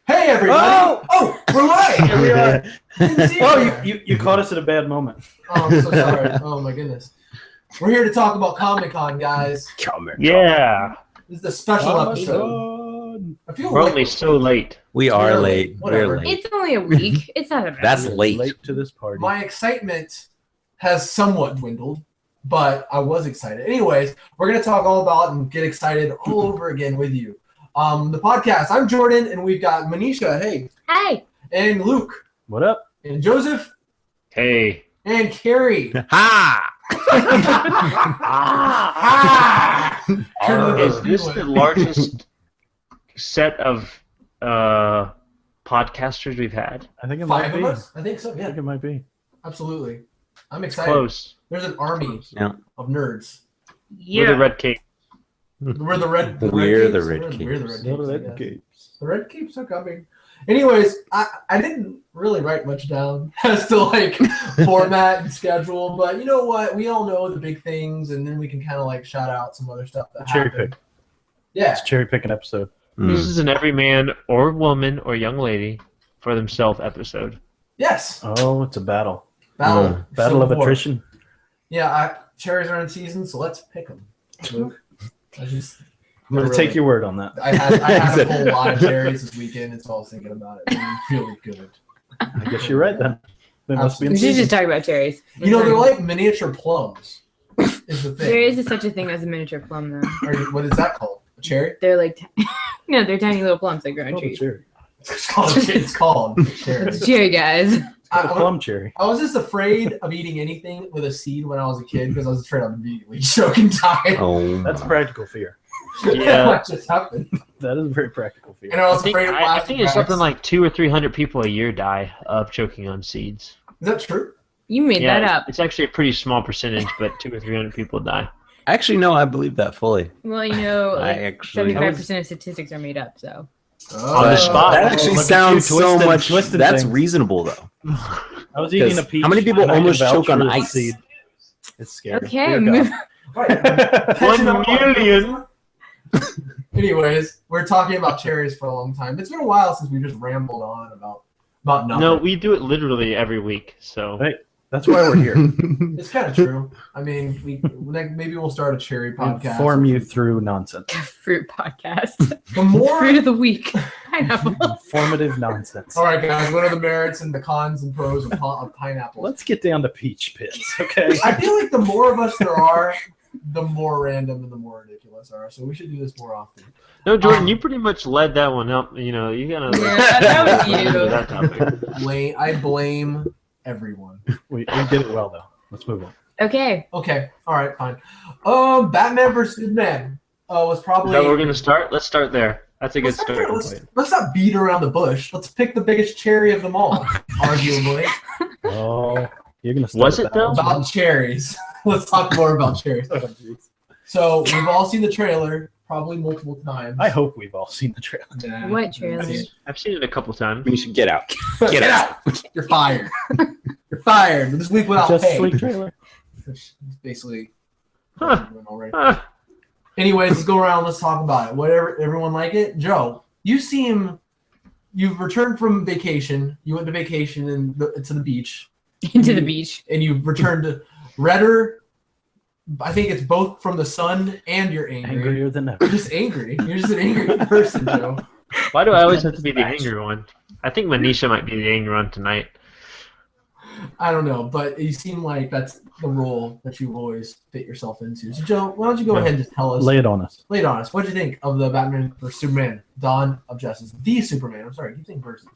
Hey, everybody! Oh, we're live! Here we are. Didn't see Oh, you. you caught us at a bad moment. Oh, I'm so sorry. Oh my goodness. We're here to talk about Comic-Con, guys. Yeah, This is a special Oh my episode. God. I feel we're like only so late. We are late. Whatever. We're late. It's only a week. It's not a bad. That's We're late. Late to this party. my excitement has somewhat dwindled, but I was excited. Anyways, we're going to talk all about and get excited all over again with you. The podcast. I'm Jordan, and we've got Manisha, hey, Hey, and Luke, What up? and Joseph, Hey, and Carrie. Ha! Ah! Turn to is those this people. the largest set of podcasters we've had? I think it Five might of be. us? I think so, I yeah. think it might be. Absolutely. I'm excited. Close. There's an army Yeah. of nerds. We're the Red Cape. We're the red. We're the Capes. Red We're the Capes. Red Capes. I guess. Capes. The red capes are coming. Anyways, I didn't really write much down as to like format and schedule, but you know what? We all know the big things, and then we can kind of like shout out some other stuff that Cherry happened. pick. Yeah. It's cherry pick an episode. This is an every man or woman or young lady for themselves episode. Yes. Oh, it's a battle. Battle. Battle of Civil War. attrition. Yeah. Cherries are in season, so let's pick them. Luke. I'm gonna take your word on that. I had a whole lot of cherries this weekend, and so I was thinking about it. And really good. I guess you're right then. They must be in we should season. just talk about cherries. You know, they're like miniature plums. Is the thing. There is such a thing as a miniature plum, though. What is that called? A cherry? They're like, no, they're tiny little plums that grow on Oh, the trees. cherry. It's called cherry. It's a cherry, guys. A plum cherry. I was just afraid of eating anything with a seed when I was a kid because I was afraid I'd immediately choke and die. Oh. That's a practical fear. Yeah. What just happened? That is a very practical fear. And I was I think, afraid of I plastic think it's bags. something like 200 or 300 people a year die of choking on seeds. Is that true? You made that Yeah, up. it's actually a pretty small percentage, but 200 or 300 people die. Actually, no, I believe that fully. Well, you know, I like actually. 75% of statistics are made up, so. Oh. On the spot. That actually Look at sounds you so twisting- much. twisting That's things. reasonable, though. I was eating a 'Cause peach. how many people and I can almost vouch choke on for the ice? seed. It's scary. Okay, Dear move. God. Right. 1 million. Anyways, we're talking about cherries for a long time. It's been a while since we just rambled on about nothing. No, we do it literally every week. So Hey, that's why we're here. It's kind of true. I mean, maybe we'll start a cherry podcast. Inform you through nonsense. Fruit podcast. The more. Fruit of the week. Pineapple. Informative nonsense. All right, guys. What are the merits and the cons and pros of pineapple? Let's get down to peach pits, okay? I feel like the more of us there are, the more random and the more ridiculous are. So we should do this more often. no, Jordan, you pretty much led that one up. You know, you gotta. Yeah, that was you. That topic. I blame everyone. We did it well, though. Let's move on. Okay. Okay. All right. Fine. Batman versus Superman was probably. Is that where we're gonna start? Let's start there. That's a good Let's start. let's not beat around the bush. Let's pick the biggest cherry of them all, arguably. Oh, you're going to start Was with it, that though? one. About cherries. Let's talk more about cherries. Oh, jeez. So we've all seen the trailer, probably multiple times. I hope we've all seen the trailer. Yeah. What trailer? I've seen it a couple times. We should get out. Get out! You're fired. You're fired. This week without Just pay. Sleep trailer. Which is basically Huh. already. Ah, Anyways, let's go around. Let's talk about it. Whatever, everyone like it. Joe, you've returned from vacation. You went to vacation to the beach, Into the beach. and you've returned to redder. I think it's both from the sun and you're angry. Angrier than You're ever. just angry. You're just an angry person, Joe. why do I always have to be the angry one? I think Manisha might be the angry one tonight. I don't know, but you seem like that's the role that you always fit yourself into. So, Joe, why don't you go ahead and just tell us, Lay it on us. lay it on us. What did you think of the Batman vs Superman, Dawn of Justice, the Superman? I'm sorry, I keep saying versus.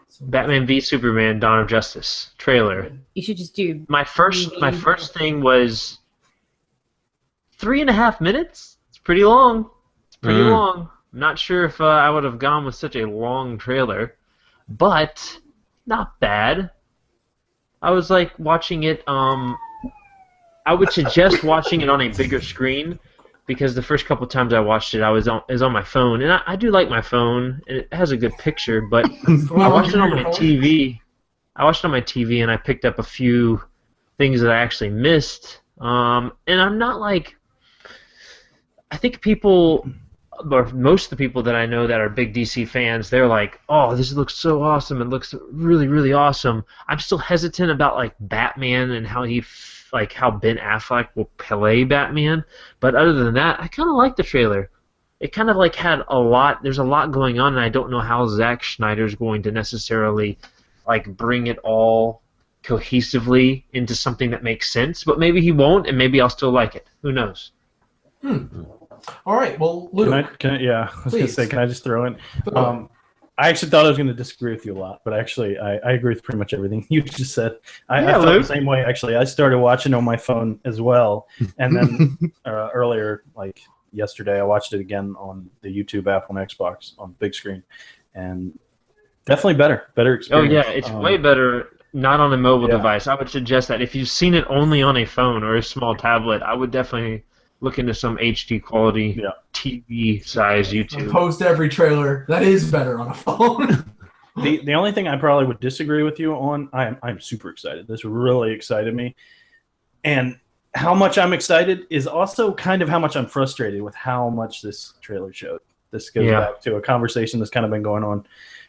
So, Batman v Superman: Dawn of Justice trailer. You should just do. My first thing was 3.5 minutes. It's pretty long. It's pretty long. I'm not sure if I would have gone with such a long trailer, but not bad. I was like watching it. I would suggest watching it on a bigger screen because the first couple times I watched it, it was on my phone, and I do like my phone, and it has a good picture. But I watched it on my TV. I watched it on my TV, and I picked up a few things that I actually missed. And I'm not like. I think people or most of the people that I know that are big DC fans, they're like, "Oh, this looks so awesome! It looks really, really awesome." I'm still hesitant about like Batman and how how Ben Affleck will play Batman. But other than that, I kind of like the trailer. It kind of like had a lot. There's a lot going on, and I don't know how Zack Snyder's going to necessarily like bring it all cohesively into something that makes sense. But maybe he won't, and maybe I'll still like it. Who knows? All right. Well, Luke. Can I, yeah, I was going to say, Please. can I just throw in? I actually thought I was going to disagree with you a lot, but actually I agree with pretty much everything you just said. I felt Luke. the same way, actually. I started watching on my phone as well, and then earlier, like yesterday, I watched it again on the YouTube app on Xbox on big screen, and definitely better Oh experience. yeah, it's way better not on a mobile device. I would suggest that if you've seen it only on a phone or a small tablet, I would definitely look into some HD quality TV size YouTube. Post every trailer that is better on a phone. The only thing I probably would disagree with you on, I'm super excited. This really excited me, and how much I'm excited is also kind of how much I'm frustrated with how much this trailer showed. This goes back to a conversation that's kind of been going on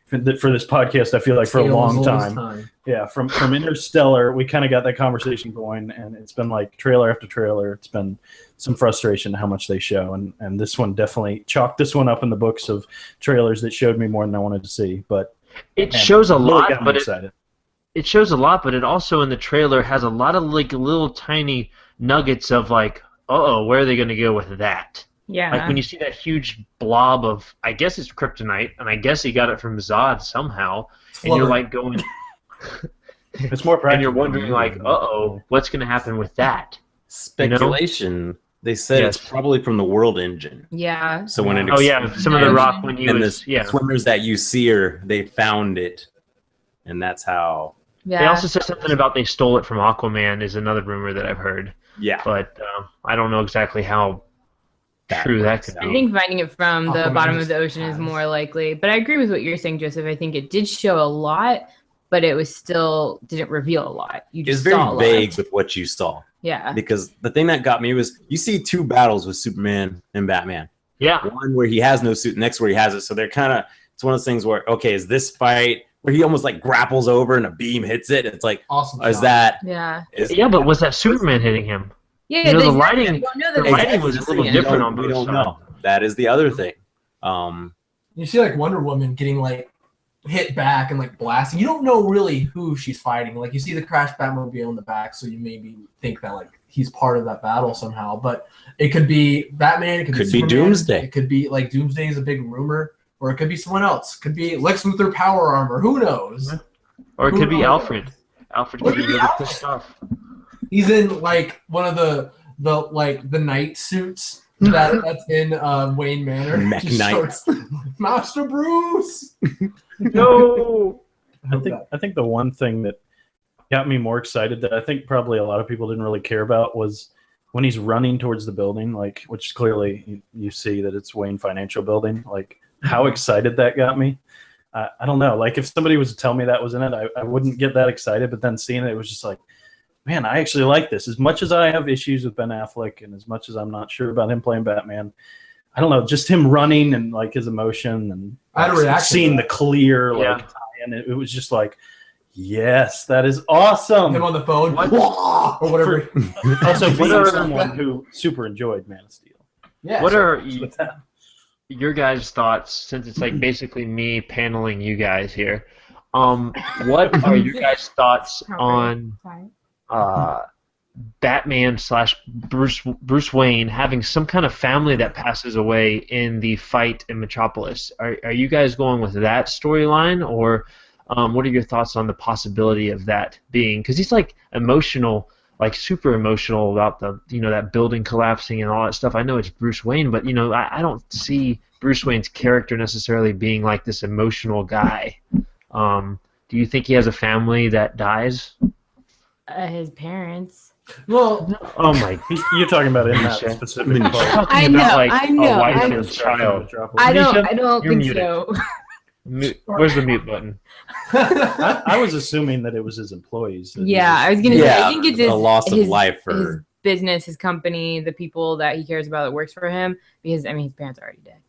for this podcast, I feel like, for a long time. Yeah, from Interstellar, we kind of got that conversation going, and it's been like trailer after trailer. It's been some frustration how much they show, and this one definitely chalked this one up in the books of trailers that showed me more than I wanted to see. But it shows a really lot, got me but excited. it shows a lot, but it also in the trailer has a lot of like little tiny nuggets of like, where are they going to go with that? Yeah. Like when you see that huge blob of, I guess it's kryptonite, and I guess he got it from Zod somehow, and you're like going, It's more practical. and you're wondering like, what's going to happen with that? Speculation. They said it's probably from the World Engine. Yeah. So when it some of the rock when you and was the swimmers that you see they found it, and that's how. Yeah. They also said something about they stole it from Aquaman is another rumor that I've heard. Yeah. But I don't know exactly how true that could be. I think finding it from the Aquaman bottom is of the ocean is more likely. But I agree with what you're saying, Joseph. I think it did show a lot, but it was still didn't reveal a lot. You just It's saw a very vague lot. with what you saw. Yeah. Because the thing that got me was you see two battles with Superman and Batman. Yeah. One where he has no suit, next where he has it. So they're kind of, it's one of those things where, okay, is this fight where he almost like grapples over and a beam hits it? It's like, awesome. is that? Yeah. Yeah, but was that Superman hitting him? Yeah. You know, the they- lighting- we don't know the that lighting it's was a little Superman. different on we both don't sides. know. That is the other thing. You see like Wonder Woman getting like hit back and like blasting. You don't know really who she's fighting. Like you see the crashed Batmobile in the back, so you maybe think that like he's part of that battle somehow. But it could be Batman. It could be Superman. Doomsday. It could be like Doomsday is a big rumor, or it could be someone else. It could be Lex Luthor power armor. Who knows? Or it Who could be knows? Alfred. Alfred could be really Alfred. pissed off. He's in like one of the night suits that's in Wayne Manor. Mech Just Knight. shorts. Master Bruce. No. I think the one thing that got me more excited that I think probably a lot of people didn't really care about was when he's running towards the building, like, which clearly you see that it's Wayne Financial Building, like how excited that got me. I don't know. Like if somebody was to tell me that was in it, I wouldn't get that excited, but then seeing it was just like, man, I actually like this. As much as I have issues with Ben Affleck and as much as I'm not sure about him playing Batman, I don't know, just him running and like his emotion and I had a reaction seeing to the clear like tie, and it was just like, yes, that is awesome. Him on the phone. What? Or whatever. Also, What being are- someone who super enjoyed Man of Steel. Yeah. What are With that. your guys' thoughts, since it's like basically me paneling you guys here? What are your guys' thoughts on Batman / Bruce Wayne having some kind of family that passes away in the fight in Metropolis? Are you guys going with that storyline, or what are your thoughts on the possibility of that being? Because he's like emotional, like super emotional about that building collapsing and all that stuff. I know it's Bruce Wayne, but I don't see Bruce Wayne's character necessarily being like this emotional guy. Do you think he has a family that dies? His parents. Well, Oh my! You're talking about in that Misha. specific part. Talking I about, know, like, I know, a wife I and know. a child. I don't You're think muted. so. Where's the mute button? I was assuming that it was his employees. that he Yeah, I was gonna say. Yeah, I think it's the his loss of his- life his for business, his company, the people that he cares about that works for him. Because his parents are already dead.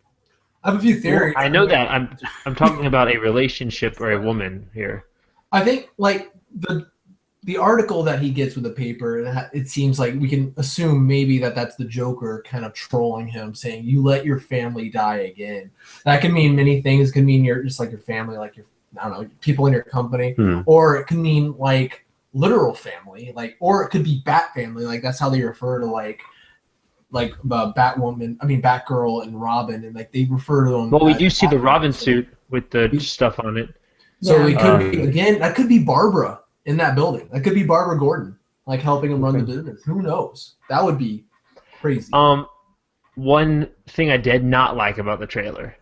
I have a few theories. I know that. I'm talking about a relationship or a woman here. I think like the article that he gets with the paper, it seems like we can assume maybe that's the Joker kind of trolling him, saying you let your family die again. That can mean many things. It could mean you're just like your family, like your, I don't know, people in your company, or it could mean like literal family, like, or it could be Bat family, like that's how they refer to like Batwoman, I mean Batgirl and Robin, and like they refer to them. Well, we do see the Robin suit with the stuff on it. So it could be, again, that could be Barbara in that building. That could be Barbara Gordon, like helping him run the business. Who knows? That would be crazy. One thing I did not like about the trailer,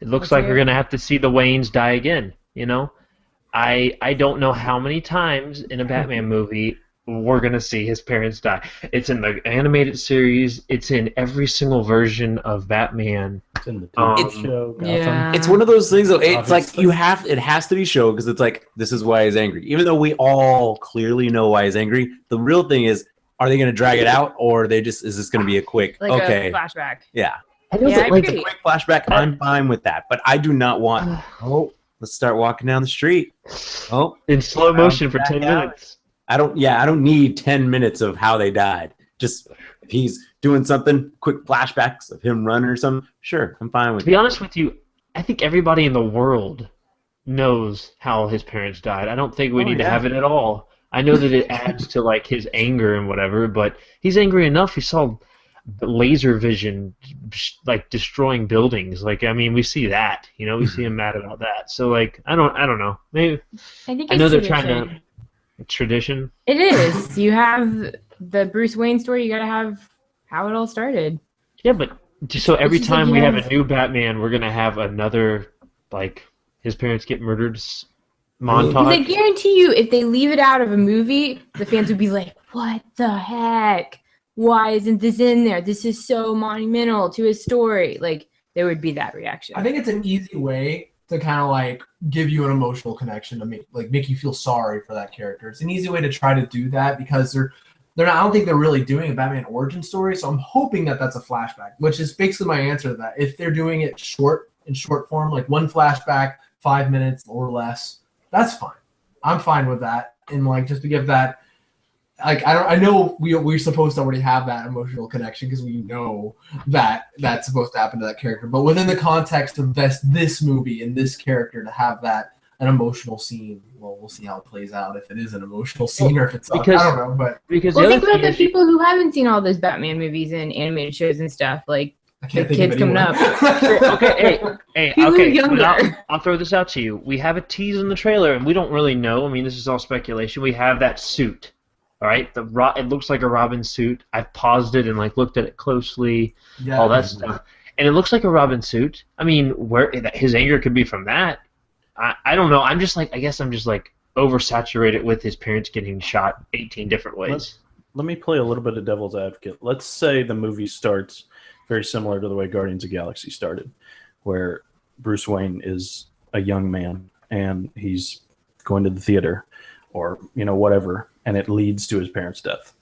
it looks like we're gonna have to see the Waynes die again. You know, I don't know how many times in a Batman movie we're gonna see his parents die. It's in the animated series. It's in every single version of Batman. It's in the TV show. Gotham. Yeah. It's one of those things though. It's Obviously. like it has to be shown because it's like this is why he's angry. Even though we all clearly know why he's angry, the real thing is, are they going to drag it out, or is this going to be a quick like okay? a flashback. Yeah, I know Yeah, that, I like, agree. quick flashback. I'm fine with that, but I do not want. Oh, let's start walking down the street. Oh, in slow motion for back 10 out. minutes. I don't need 10 minutes of how they died. Just if he's doing something, quick flashbacks of him running or something. Sure, I'm fine with To be honest with you, I think everybody in the world knows how his parents died. I don't think we need to have it at all. I know that it adds to like his anger and whatever, but he's angry enough. He saw laser vision like destroying buildings. Like, I mean, we see that. You know, we see him mad about that. So like, I don't know. Maybe I think I know it's they're tradition. trying to tradition. It is. You have the Bruce Wayne story. You gotta have how it all started. Yeah, but so every just like time you we have have- a new Batman, we're gonna have another like his parents get murdered montage. Because I guarantee you, if they leave it out of a movie, the fans would be like, "What the heck? Why isn't this in there? This is so monumental to his story." Like there would be that reaction. I think it's an easy way to kind of like give you an emotional connection to make you feel sorry for that character. It's an easy way to try to do that because they're not. I don't think they're really doing a Batman origin story. So I'm hoping that that's a flashback, which is basically my answer to that. If they're doing it in short form, like one flashback, 5 minutes or less, that's fine. I'm fine with that. And like just to give that. Like I know we're supposed to already have that emotional connection because we know that that's supposed to happen to that character. But within the context of this movie and this character to have an emotional scene, well, we'll see how it plays out. If it is an emotional scene or if it's because- I don't know. But because Well, the think other about thing the is, people who haven't seen all those Batman movies and animated shows and stuff. Like I can't The think kids of coming anyone. okay, hey, People okay. younger. But I'll throw this out to you. We have a tease in the trailer, and we don't really know. I mean, this is all speculation. We have that suit, all right? It looks like a Robin suit. I've paused it and like looked at it closely, Yeah. all that stuff, and it looks like a Robin suit. I mean, where his anger could be from that, I don't know. I guess I'm just like oversaturated with his parents getting shot 18 different ways. Let me play a little bit of devil's advocate. Let's say the movie starts very similar to the way Guardians of the Galaxy started, where Bruce Wayne is a young man and he's going to the theater or, whatever, and it leads to his parents' death.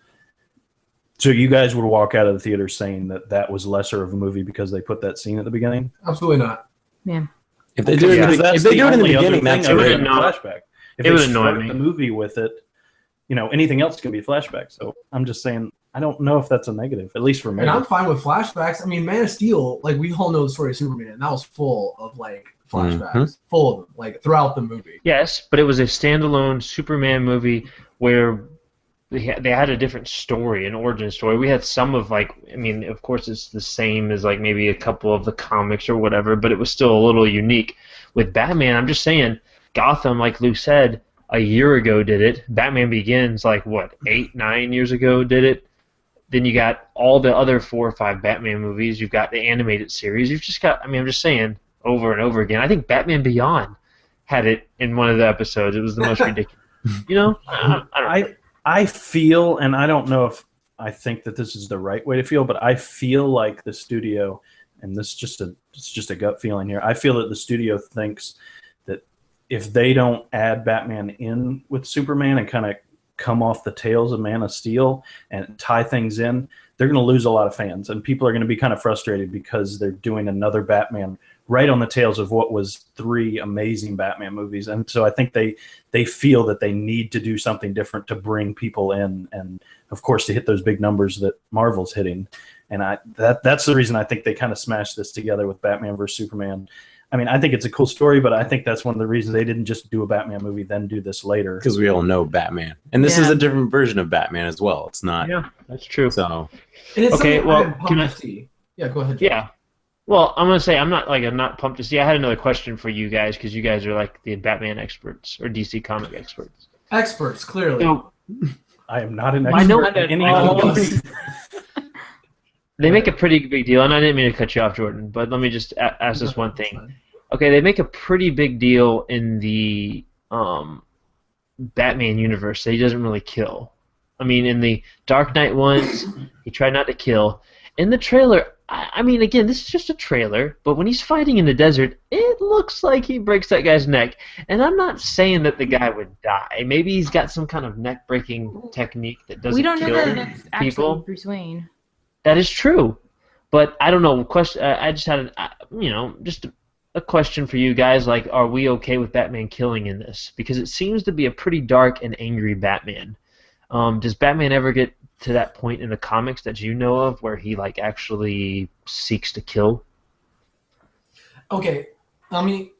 So you guys would walk out of the theater saying that was lesser of a movie because they put that scene at the beginning? Absolutely not. If they do it, Because if they do it in the only other beginning, thing that's I would great. have great. a No. flashback. If It would they annoy start me. the movie with it, anything else can be a flashback. So I'm just saying, I don't know if that's a negative, at least for me. And I'm fine with flashbacks. I mean, Man of Steel, like we all know the story of Superman, and that was full of like flashbacks, full of them, like throughout the movie. Yes, but it was a standalone Superman movie where they had a different story, an origin story. We had some of of course it's the same as like maybe a couple of the comics or whatever, but it was still a little unique. With Batman, I'm just saying, Gotham, like Lou said, a year ago did it. Batman Begins, 8, 9 years ago did it. Then you got all the other 4 or 5 Batman movies. You've got the animated series. You've just got, I'm just saying, over and over again. I think Batman Beyond had it in one of the episodes. It was the most ridiculous. I don't know. I feel, and I don't know if I think that this is the right way to feel, but I feel like the studio, and it's just a gut feeling here. I feel that the studio thinks that if they don't add Batman in with Superman and kind of come off the tails of Man of Steel and tie things in, they're going to lose a lot of fans, and people are going to be kind of frustrated because they're doing another Batman right on the tails of what was 3 amazing Batman movies. And so I think they feel that they need to do something different to bring people in, and of course to hit those big numbers that Marvel's hitting. And that's the reason I think they kind of smashed this together with Batman versus Superman. I mean, I think it's a cool story, but I think that's one of the reasons they didn't just do a Batman movie, then do this later. Because we all know Batman. And this is a different version of Batman as well. It's not. Yeah, that's true. So. And it's Okay, something well, I'm pumped can I- to see. Yeah, go ahead. Joe. Yeah. Well, I'm gonna say I'm not pumped to see. I had another question for you guys because you guys are like the Batman experts or DC comic experts. Experts, clearly. So I am not an I expert know- in any Oh. of these. they make a pretty big deal, and I didn't mean to cut you off, Jordan, but let me just ask this one thing. Okay, they make a pretty big deal in the Batman universe that he doesn't really kill. I mean, in the Dark Knight ones, he tried not to kill. In the trailer, I mean, again, this is just a trailer, but when he's fighting in the desert, it looks like he breaks that guy's neck. And I'm not saying that the guy would die. Maybe he's got some kind of neck-breaking technique that doesn't We don't know kill that that's actually people. Bruce Wayne. That is true, but I don't know. I just had just a question for you guys. Like, are we okay with Batman killing in this? Because it seems to be a pretty dark and angry Batman. Does Batman ever get to that point in the comics that you know of where he like actually seeks to kill? Okay, I mean,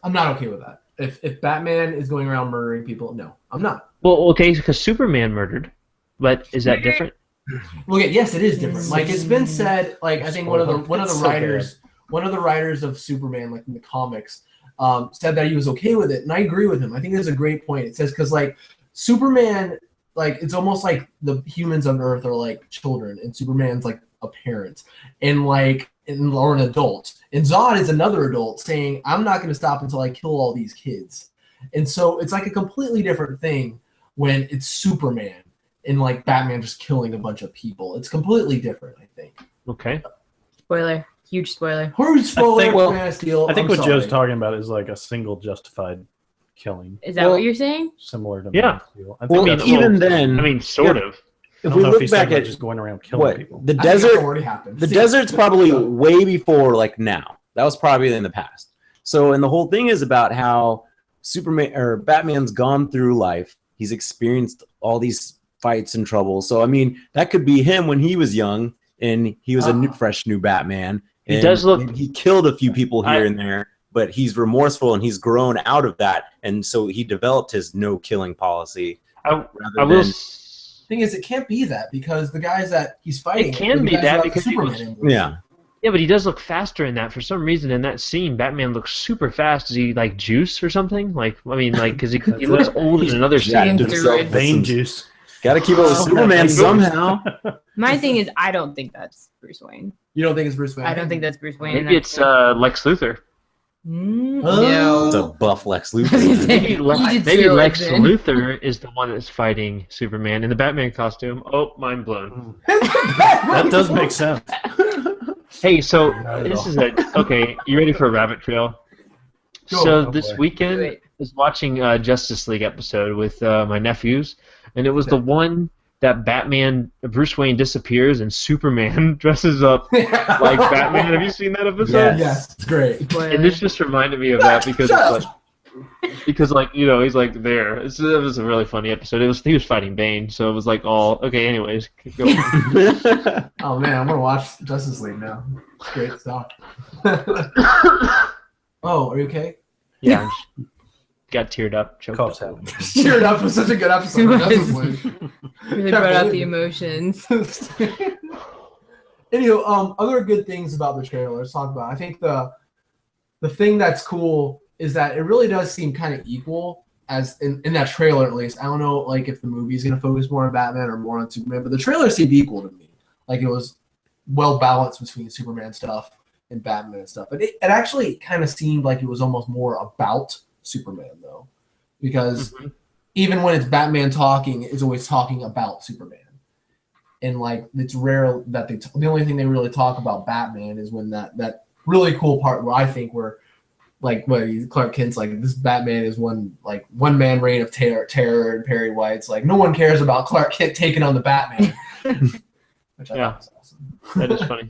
I'm not okay with that. If Batman is going around murdering people, no, I'm not. Well, okay, because Superman murdered, but is that different? Look, yes, it is different. Like it's been said. Like I think one of the So writers of Superman, like in the comics, said that he was okay with it, and I agree with him. I think that's a great point. It says because like Superman, like it's almost like the humans on Earth are like children, and Superman's like a parent, and like or an adult. And Zod is another adult saying, "I'm not going to stop until I kill all these kids." And so it's like a completely different thing when it's Superman and like Batman just killing a bunch of people. It's completely different, I think. Okay. Spoiler. Huge spoiler. Who's spoiler? think- well, Man of Steel? I think I'm what sorry. Joe's talking about is like a single justified killing, Is that what you're saying? similar to Yeah. Man of Steel. I think Well, that's- even then, I mean, sort of. I if don't we know if look he's back talking about at just going around killing what people. the I think that's desert, already happened. the See, desert's probably so- way before like now. That was probably in the past. So, and the whole thing is about how Superman or Batman's gone through life. He's experienced all these fights and troubles. So, I mean, that could be him when he was young and he was a new, fresh new Batman. He And does look- He killed a few people here and there, but he's remorseful and he's grown out of that, and so he developed his no killing policy. I rather will. than- Thing is, it can't be that because the guys that he's fighting, It can are the be guys that got the because he Superman was- emblem. Yeah. Yeah, but he does look faster in that. For some reason, in that scene, Batman looks super fast. Is he like juice or something? Like, I mean, like, because he looks old in another jacked scene. himself with Vein some- juice. Got to keep up with Oh, Superman that somehow. My thing is, I don't think that's Bruce Wayne. You don't think it's Bruce Wayne? I don't think that's Bruce Wayne. Maybe it's Lex Luthor. Oh. It's a No. buff Lex I was Luthor. gonna say, Maybe, you did maybe zero Lex then. Luthor is the one that's fighting Superman in the Batman costume. Oh, mind blown. That does make sense. Hey, so Not at this all. is okay. You ready for a rabbit trail? Go. So Oh, this boy. weekend Do it. I was watching a Justice League episode with my nephews, and it was the one that Bruce Wayne disappears and Superman dresses up like Batman. Have you seen that episode? Yes, it's great. And this just reminded me of that because Shut it's like, he's like there. It was a really funny episode. He was fighting Bane, so it was like all okay. Anyways, go. Oh man, I'm gonna watch Justice League now. It's great stuff. Oh, are you okay? Yeah, I just got teared up, choked Cough's up. happening. Cheered up for such a good episode. of Justice League. Really brought out the emotions. Anywho, other good things about the trailer. Let's talk about. I think the thing that's cool is that it really does seem kind of equal as in that trailer at least. I don't know like if the movie's gonna focus more on Batman or more on Superman, but the trailer seemed equal to me. Like it was well balanced between Superman stuff and Batman and stuff. But it actually kind of seemed like it was almost more about Superman though, because even when it's Batman talking, it's always talking about Superman. And like it's rare that the only thing they really talk about Batman is when that really cool part where I think where like Clark Kent's like this Batman is one man reign of terror and Perry White's like no one cares about Clark Kent taking on the Batman. which I Yeah. thought was awesome. That is funny.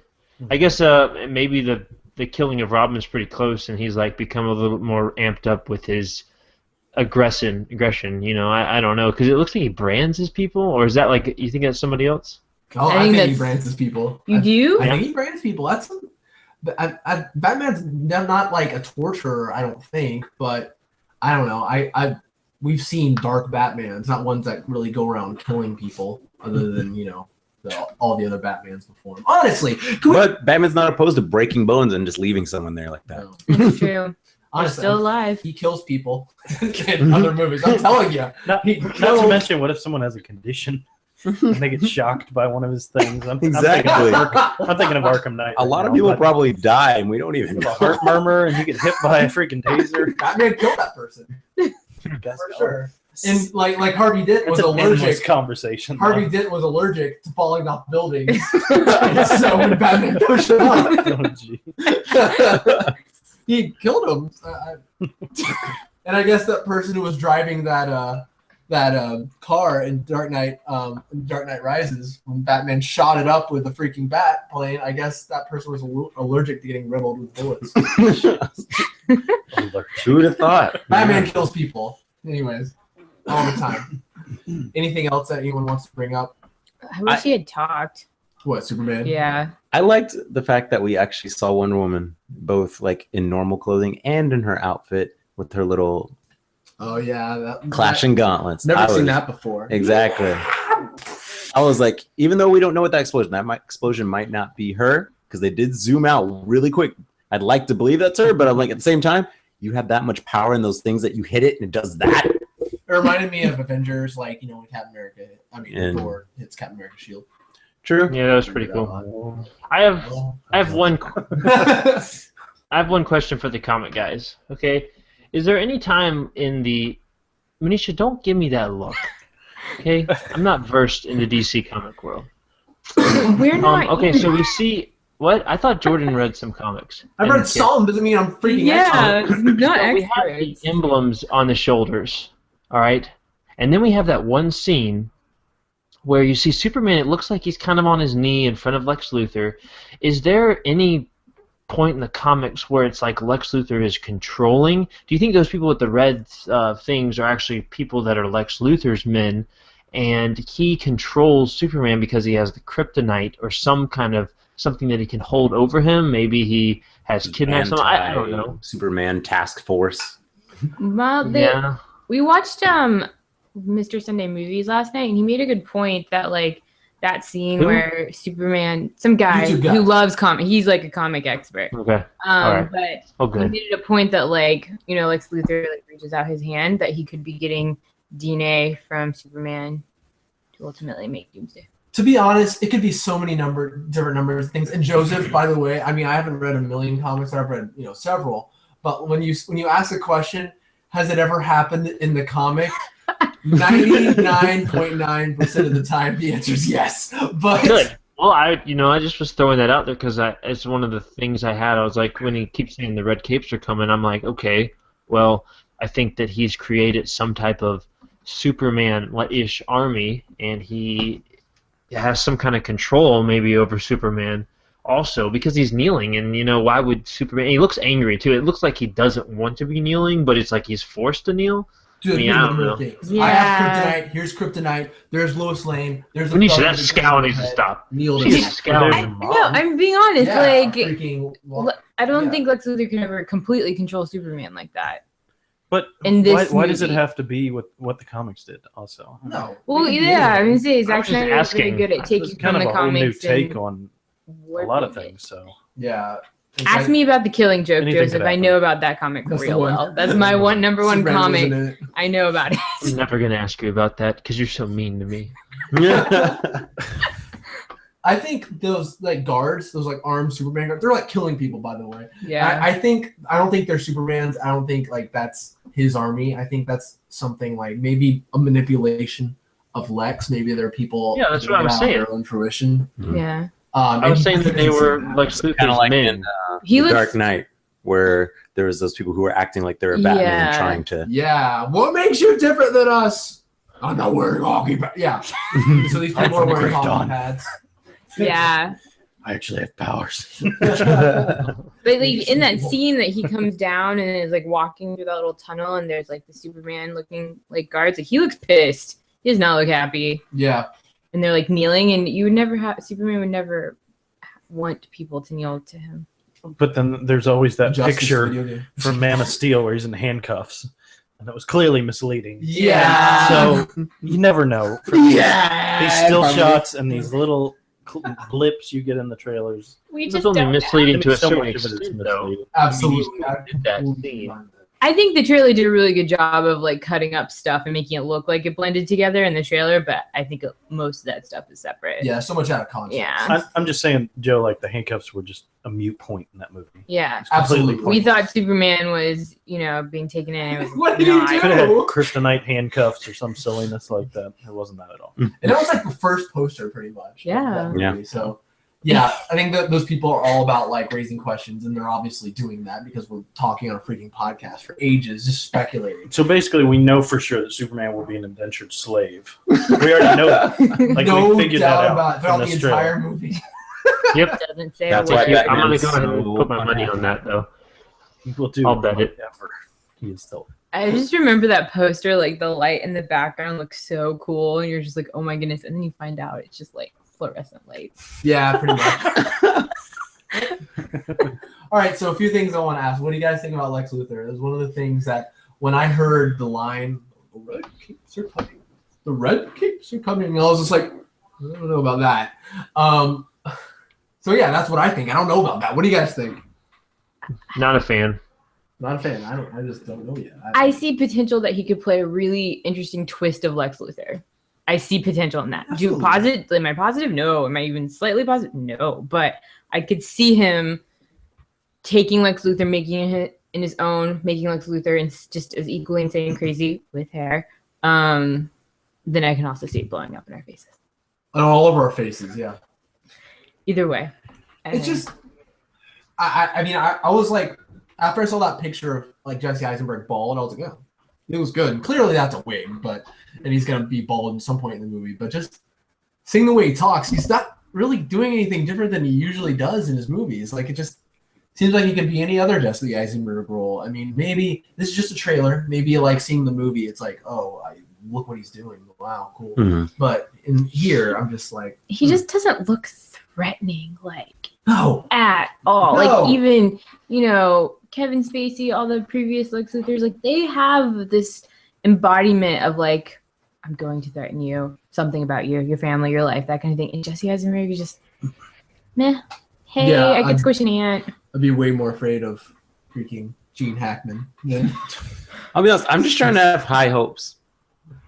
I guess maybe the killing of Robin is pretty close, and he's like become a little bit more amped up with his aggression. You know, I don't know, because it looks like he brands his people, or is that like you think that's somebody else? Oh, I I think think he that's- brands his people. You do? I think he brands people. That's Batman's not like a torturer, I don't think, but I don't know. We've seen dark Batmans, not ones that really go around killing people, other than all the other Batmans before him. Honestly, But Batman's not opposed to breaking bones and just leaving someone there like that. That's true. They're honestly, still alive. he kills people in other movies. I'm telling you. Not to mention, what if someone has a condition and they get shocked by one of his things? I'm thinking Exactly. I'm thinking of Arkham Knight. A right lot of now, people but probably die, and we don't even with a know. heart murmur, and you get hit by a freaking taser. Batman killed that person That's for sure. And like Harvey Dent was an endless allergic. conversation. Harvey Dent was allergic to falling off buildings, so when Batman pushed him up, Oh, gee. he killed him. And I guess that person who was driving that car in Dark Knight Rises, when Batman shot it up with a freaking bat plane, I guess that person was allergic to getting riddled with bullets. Who would have thought? Batman kills people, anyways, all the time. Anything else that anyone wants to bring up? I wish he had talked. What, Superman? Yeah. I liked the fact that we actually saw Wonder Woman both like in normal clothing and in her outfit with her little Oh yeah, clashing gauntlets. Never I seen was- that before. Exactly. I was like, even though we don't know what that explosion might not be her, because they did zoom out really quick. I'd like to believe that's her, but I'm like, at the same time, you have that much power in those things that you hit it and it does that. It reminded me of Avengers, like when Captain America, And- Thor hits Captain America's shield. True. Yeah, that was pretty cool. I have one question for the comic guys. Okay, is there any time in the Manisha? Don't give me that look. Okay, I'm not versed in the DC comic world. We're not. Okay, so we see what I thought Jordan read some comics. I've And read some, doesn't mean I'm freaking Yeah, expert. not So we have the experts. emblems on the shoulders, all right? And then we have that one scene where you see Superman, it looks like he's kind of on his knee in front of Lex Luthor. Is there any point in the comics where it's like Lex Luthor is controlling? Do you think those people with the red things are actually people that are Lex Luthor's men, and he controls Superman because he has the kryptonite or some kind of something that he can hold over him? Maybe he has kidnapped someone. I don't know. Superman Task Force. Well, Yeah. we watched Mr. Sunday Movies last night, and he made a good point that like that scene Who? where Superman, some guy YouTube guy. who loves comic, he's like a comic expert. Okay. Alright. But Oh, he good. made it a point that like Lex Luthor like reaches out his hand that he could be getting DNA from Superman to ultimately make Doomsday. To be honest, it could be so many different numbers of things. And Joseph, by the way, I mean I haven't read a million comics. I've read several. But when you ask a question, has it ever happened in the comic? 99.9% of the time, the answer is yes. But Good. Well, I just was throwing that out there because it's one of the things I had. I was like, when he keeps saying the red capes are coming, I'm like, okay, well, I think that he's created some type of Superman-ish army, and he has some kind of control maybe over Superman also because he's kneeling. And why would Superman? He looks angry too. It looks like he doesn't want to be kneeling, but it's like he's forced to kneel. dude, I mean, I don't know. things. Yeah. I have kryptonite. Here's kryptonite. There's Lois Lane. There's Manisha, thug that with a scowl gun needs to head. stop. Kneel She's to scowling. No, I'm being honest. Yeah, like, freaking, I don't yeah. think Lex Luthor can ever completely control Superman like that. But In this why does it movie. have to be with what the comics did also? no. Well, It could be yeah, I anything. mean, say Zack I was just Snyder is really asking. good at It's taking kind from of the a whole new comics take and on a working lot of it. things. So Yeah. Ask me about the Killing Joke, Anything Joseph. could I happen. know about that comic That's the real one. well. That's my number one Superman was comic. in it. I know about it. I'm never gonna ask you about that because you're so mean to me. I think those like guards, those like armed Superman guards, they're like killing people. By the way, Yeah. I don't think they're Supermans. I don't think like that's his army. I think that's something like maybe a manipulation of Lex. Maybe there are people. Yeah, that's what I doing was it out saying. Their own fruition. Yeah. I was saying that they were like kind of Luthor's like men. in He The looks. Dark Knight, where there was those people who were acting like they were Batman Yeah. and trying to. Yeah. What makes you different than us? I'm not wearing hockey pads. Yeah. So these I'm people are from wearing hockey Krypton. pads. Yeah. I actually have powers. But like in that scene that he comes down and is like walking through that little tunnel and there's like the Superman looking like guards, like he looks pissed. He does not look happy. Yeah. And they're like kneeling, and you would never have Superman would never want people to kneel to him. But then there's always that Justice picture video game. from Man of Steel where he's in handcuffs, and that was clearly misleading. Yeah. So you never know. Yeah. These still shots and these little blips you get in the trailers. We It's just only don't know. misleading to a So certain much of it is extent, though. misleading. Absolutely. Did that scene. I think the trailer did a really good job of like cutting up stuff and making it look like it blended together in the trailer, but I think most of that stuff is separate. Yeah, so much out of context. Yeah. I'm just saying, Joe, like the handcuffs were just a mute point in that movie. Yeah. It's completely Absolutely. We thought Superman was, being taken in. It was What did he not. do? Could have had kryptonite handcuffs or some silliness like that. It wasn't that at all. And that was like the first poster, pretty much. of Yeah. that movie. So, yeah, I think that those people are all about like raising questions, and they're obviously doing that because we're talking on a freaking podcast for ages, just speculating. So basically, we know for sure that Superman will be an indentured slave. We already know that. Like, no we figured doubt that out about it. Throughout from the this entire trailer. movie. Yep. Doesn't say That's a why word. I'm gonna Batman's go ahead and so put my money on that, though. We'll do I'll bet it. whatever. He is still. I just remember that poster, like the light in the background looks so cool, and you're just like, oh my goodness. And then you find out it's just like fluorescent lights. Yeah, pretty much. All right, so a few things I want to ask. What do you guys think about Lex Luthor? It was one of the things that when I heard the line, "The red capes are coming," the red capes are coming, I was just like, I don't know about that. So yeah, that's what I think. I don't know about that. What do you guys think? Not a fan. Not a fan. I just don't know yet. I see potential that he could play a really interesting twist of Lex Luthor. I see potential in that. Absolutely. Am I positive? No. Am I even slightly positive? No. But I could see him taking Lex Luthor, making it in his own, making Lex Luthor just as equally insane and crazy with hair. Then I can also see it blowing up in our faces. On all of our faces, yeah. Either way. It's just, I mean, I was like, after I saw that picture of like Jesse Eisenberg bald, I was like, oh, it was good. And clearly that's a wig, and he's gonna be bald at some point in the movie. But just seeing the way he talks, he's not really doing anything different than he usually does in his movies. Like it just seems like he could be any other Jesse Eisenberg role. I mean, maybe this is just a trailer. Maybe like seeing the movie, it's like, oh, look what he's doing. Wow, cool. Mm-hmm. But in here, I'm just like, he just doesn't look threatening, like no. at all. No. Like even, Kevin Spacey, all the previous Lex Luthors, like they have this embodiment of like, I'm going to threaten you, something about you, your family, your life, that kind of thing. And Jesse Eisenberg is just meh. Hey, Yeah, I could squish an ant. I'd be way more afraid of freaking Gene Hackman. Yeah. I'll be honest. I'm just trying to have high hopes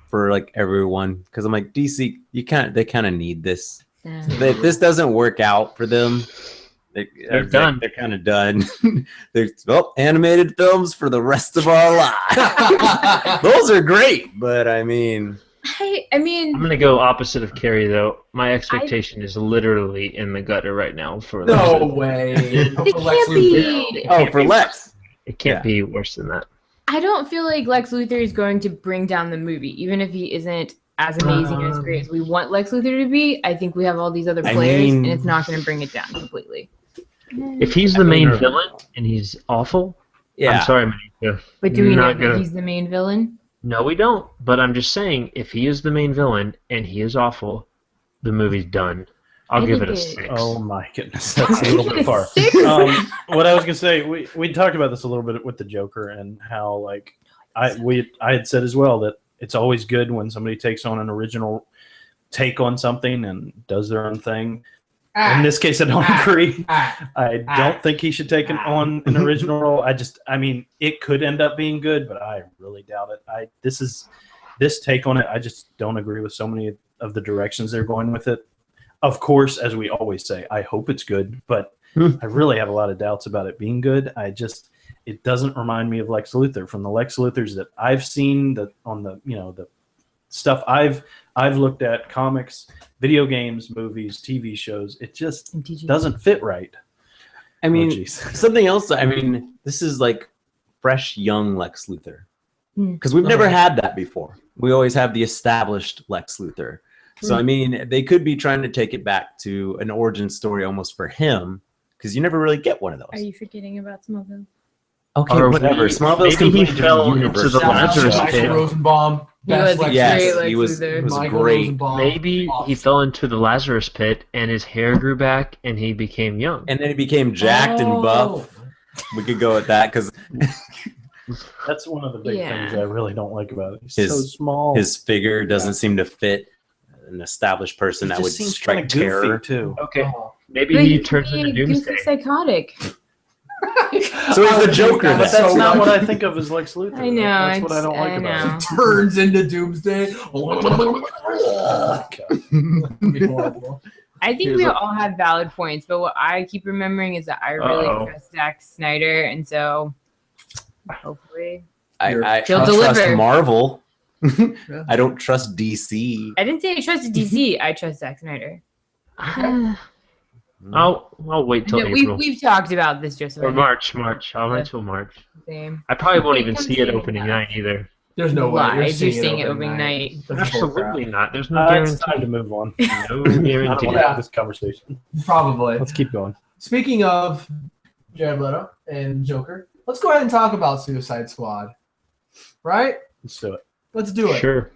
for like everyone because I'm like DC. They kind of need this. If this doesn't work out for them, They're done. They're kind of done. There's animated films for the rest of our lives. Those are great, but I mean, I'm gonna go opposite of Carrie though. My expectation is literally in the gutter right now for No Lex. way. They can't be. for Lex. It can't Yeah. be worse than that. I don't feel like Lex Luthor is going to bring down the movie, even if he isn't as amazing and as great as we want Lex Luthor to be. I think we have all these other players, and it's not going to bring it down completely. If he's the main villain and he's awful, Yeah. I'm sorry, Manisha. But do we know Not that gonna- he's the main villain? No, we don't. But I'm just saying, if he is the main villain and he is awful, the movie's done. I'll I give it think a it- 6. Oh my goodness, that's a little bit far. Six? What I was gonna say, we talked about this a little bit with the Joker and how like I had said as well that it's always good when somebody takes on an original take on something and does their own thing. In this case, I don't agree. I don't think he should take on an original role. I mean, it could end up being good, but I really doubt it. This take on it, I just don't agree with so many of the directions they're going with it. Of course, as we always say, I hope it's good, but I really have a lot of doubts about it being good. It doesn't remind me of Lex Luthor. From the Lex Luthors that I've seen, the stuff I've looked at, comics, video games, movies, TV shows, it just doesn't fit right. I mean, Oh, geez. something else. I mean, this is like fresh, young Lex Luthor Hmm. because we've never had that before. We always have the established Lex Luthor. So I mean, they could be trying to take it back to an origin story almost for him, because you never really get one of Are those. you forgetting about Smallville? Okay, Or whatever. maybe Smallville's he completely fell different into universe. the Shout out to Lazarus Michael pit. Rosenbaum. He was Best Lex Yes, great Luthor. Lex he was- Luthor. it was Michael great. Rosenbaum, Maybe he awesome. fell into the Lazarus pit and his hair grew back and he became young. And then he became jacked and buff. We could go with that because That's one of the big Yeah. things I really don't like about it. He's His- so small. his figure doesn't seem to fit an establised person He that would just seems strike kind of goofy terror. too. Okay, Oh. maybe But he he turns could be into a Doomsday. goofy psychotic. So he's the Joker But then. But that's so not much. what I think of as Lex Luthor. I know, That's what I don't it's- like I about know. it. Turns into Doomsday. It'd be horrible. I think Here's we a- all have valid points, but what I keep remembering is that I really Uh-oh. trust Zack Snyder, and so hopefully I He'll trust deliver. Marvel. Yeah. I don't trust DC. I didn't say I trusted DC. I trust Zack Snyder. I'll wait till No, April. we've talked about this, Joseph. Or March. I'll wait till March. Same. I probably won't Wait, even come see see it it opening now. night either. There's no way. Lies, you're seeing it opening night. That's bullcrap. Absolutely not. There's no It's time guarantee. to move on. No I don't want guarantee. to have this conversation. Probably. Let's keep going. Speaking of Jared Leto and Joker, let's go ahead and talk about Suicide Squad. Right? Let's do it. Let's do it. Sure.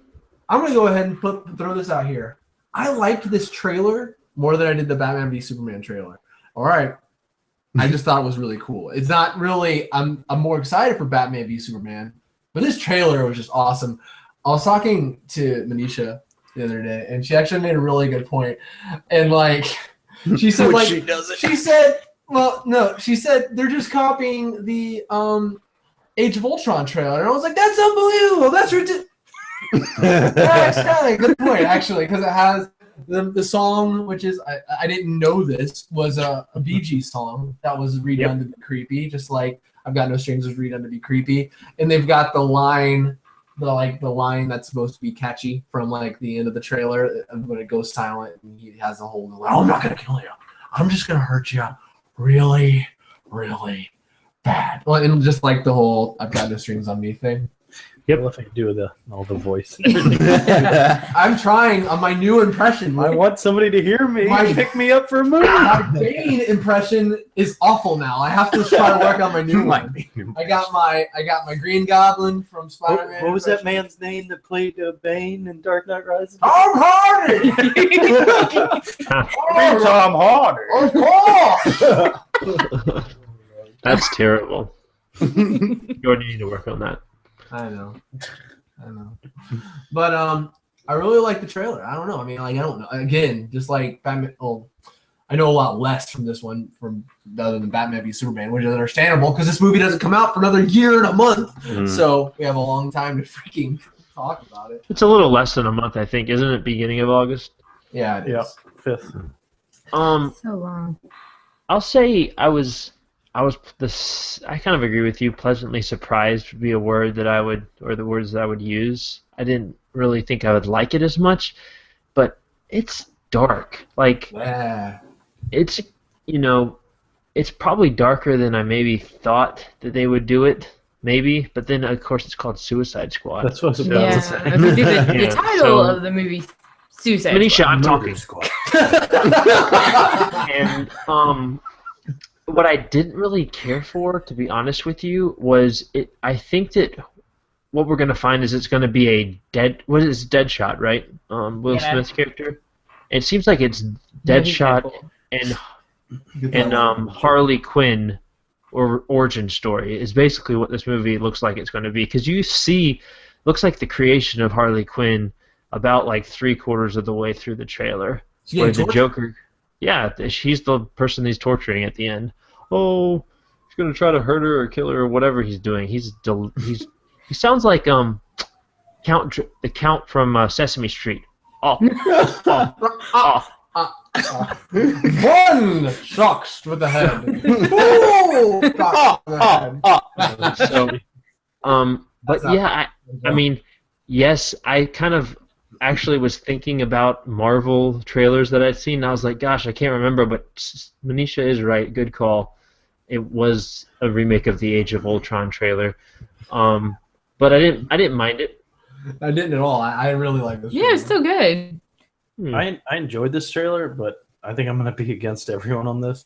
I'm gonna go ahead and throw this out here. I liked this trailer more than I did the Batman v Superman trailer. All right. I just thought it was really cool. It's not really. I'm more excited for Batman v Superman, but this trailer was just awesome. I was talking to Manisha the other day, and she actually made a really good point. And like, she said, Which like, she doesn't. she said, well, no, she said they're just copying the Age of Ultron trailer, and I was like, that's unbelievable. That's ridiculous. That's kind of a good point, actually, because it has the song, which is I didn't know this was a Bee Gees song that was redone to be creepy, just like I've Got No Strings was redone to be creepy, and they've got the line that's supposed to be catchy from like the end of the trailer when it goes silent and he has the whole oh, I'm not gonna kill you, I'm just gonna hurt you really, really bad. Well, and just like the whole I've got no strings on me thing. Yep. What if I could do all the voice? I'm trying on my new impression. I want somebody to hear me. My- Pick me up for a movie. My Bane impression is awful now. I have to try to work on my new one. I got my Green Goblin from Spider-Man. What was that impression. man's name that played Bane in Dark Knight Rises? Tom Hardy. Tom Hardy. Of course. That's terrible. Jordan, you need to work on that. I know. But I really like the trailer. I don't know. I mean, like I don't know. Again, just like Batman. Well, I know a lot less from this one other than Batman v Superman, which is understandable because this movie doesn't come out for another year and a month. Mm. So we have a long time to freaking talk about it. It's a little less than a month, I think, isn't it? Beginning of August. Yeah, it is. Yep. 5th. So long. I'll say I kind of agree with you. Pleasantly surprised would be a word that I would, or the words that I would use. I didn't really think I would like it as much, but it's dark. Like Yeah. it's, it's probably darker than I maybe thought that they would do it. Maybe, but then of course it's called Suicide Squad. That's what I was about Yeah. to say. I was gonna say the Yeah, title so- of the movie, Suicide Manisha, Squad. I'm talking. Squad. And what I didn't really care for, to be honest with you, was it. I think that what we're gonna find is it's gonna be a Deadshot, right? Will Yeah. Smith's character. It seems like it's Deadshot and Harley Quinn or origin story is basically what this movie looks like it's going to be, because looks like the creation of Harley Quinn about like 3/4 of the way through the trailer, where the Joker, she's the person he's torturing at the end. Oh, he's gonna try to hurt her or kill her or whatever he's doing. He sounds like the Count from Sesame Street. Oh, One shocks with the head. Ooh, shocks with the head. so, but yeah, I mean, yes, I kind of actually was thinking about Marvel trailers that I'd seen. And I was like, gosh, I can't remember, but Manisha is right. Good call. It was a remake of the Age of Ultron trailer, but I didn't mind it. I didn't at all. I really like this. Yeah, it's still good. I enjoyed this trailer, but I think I'm going to be against everyone on this.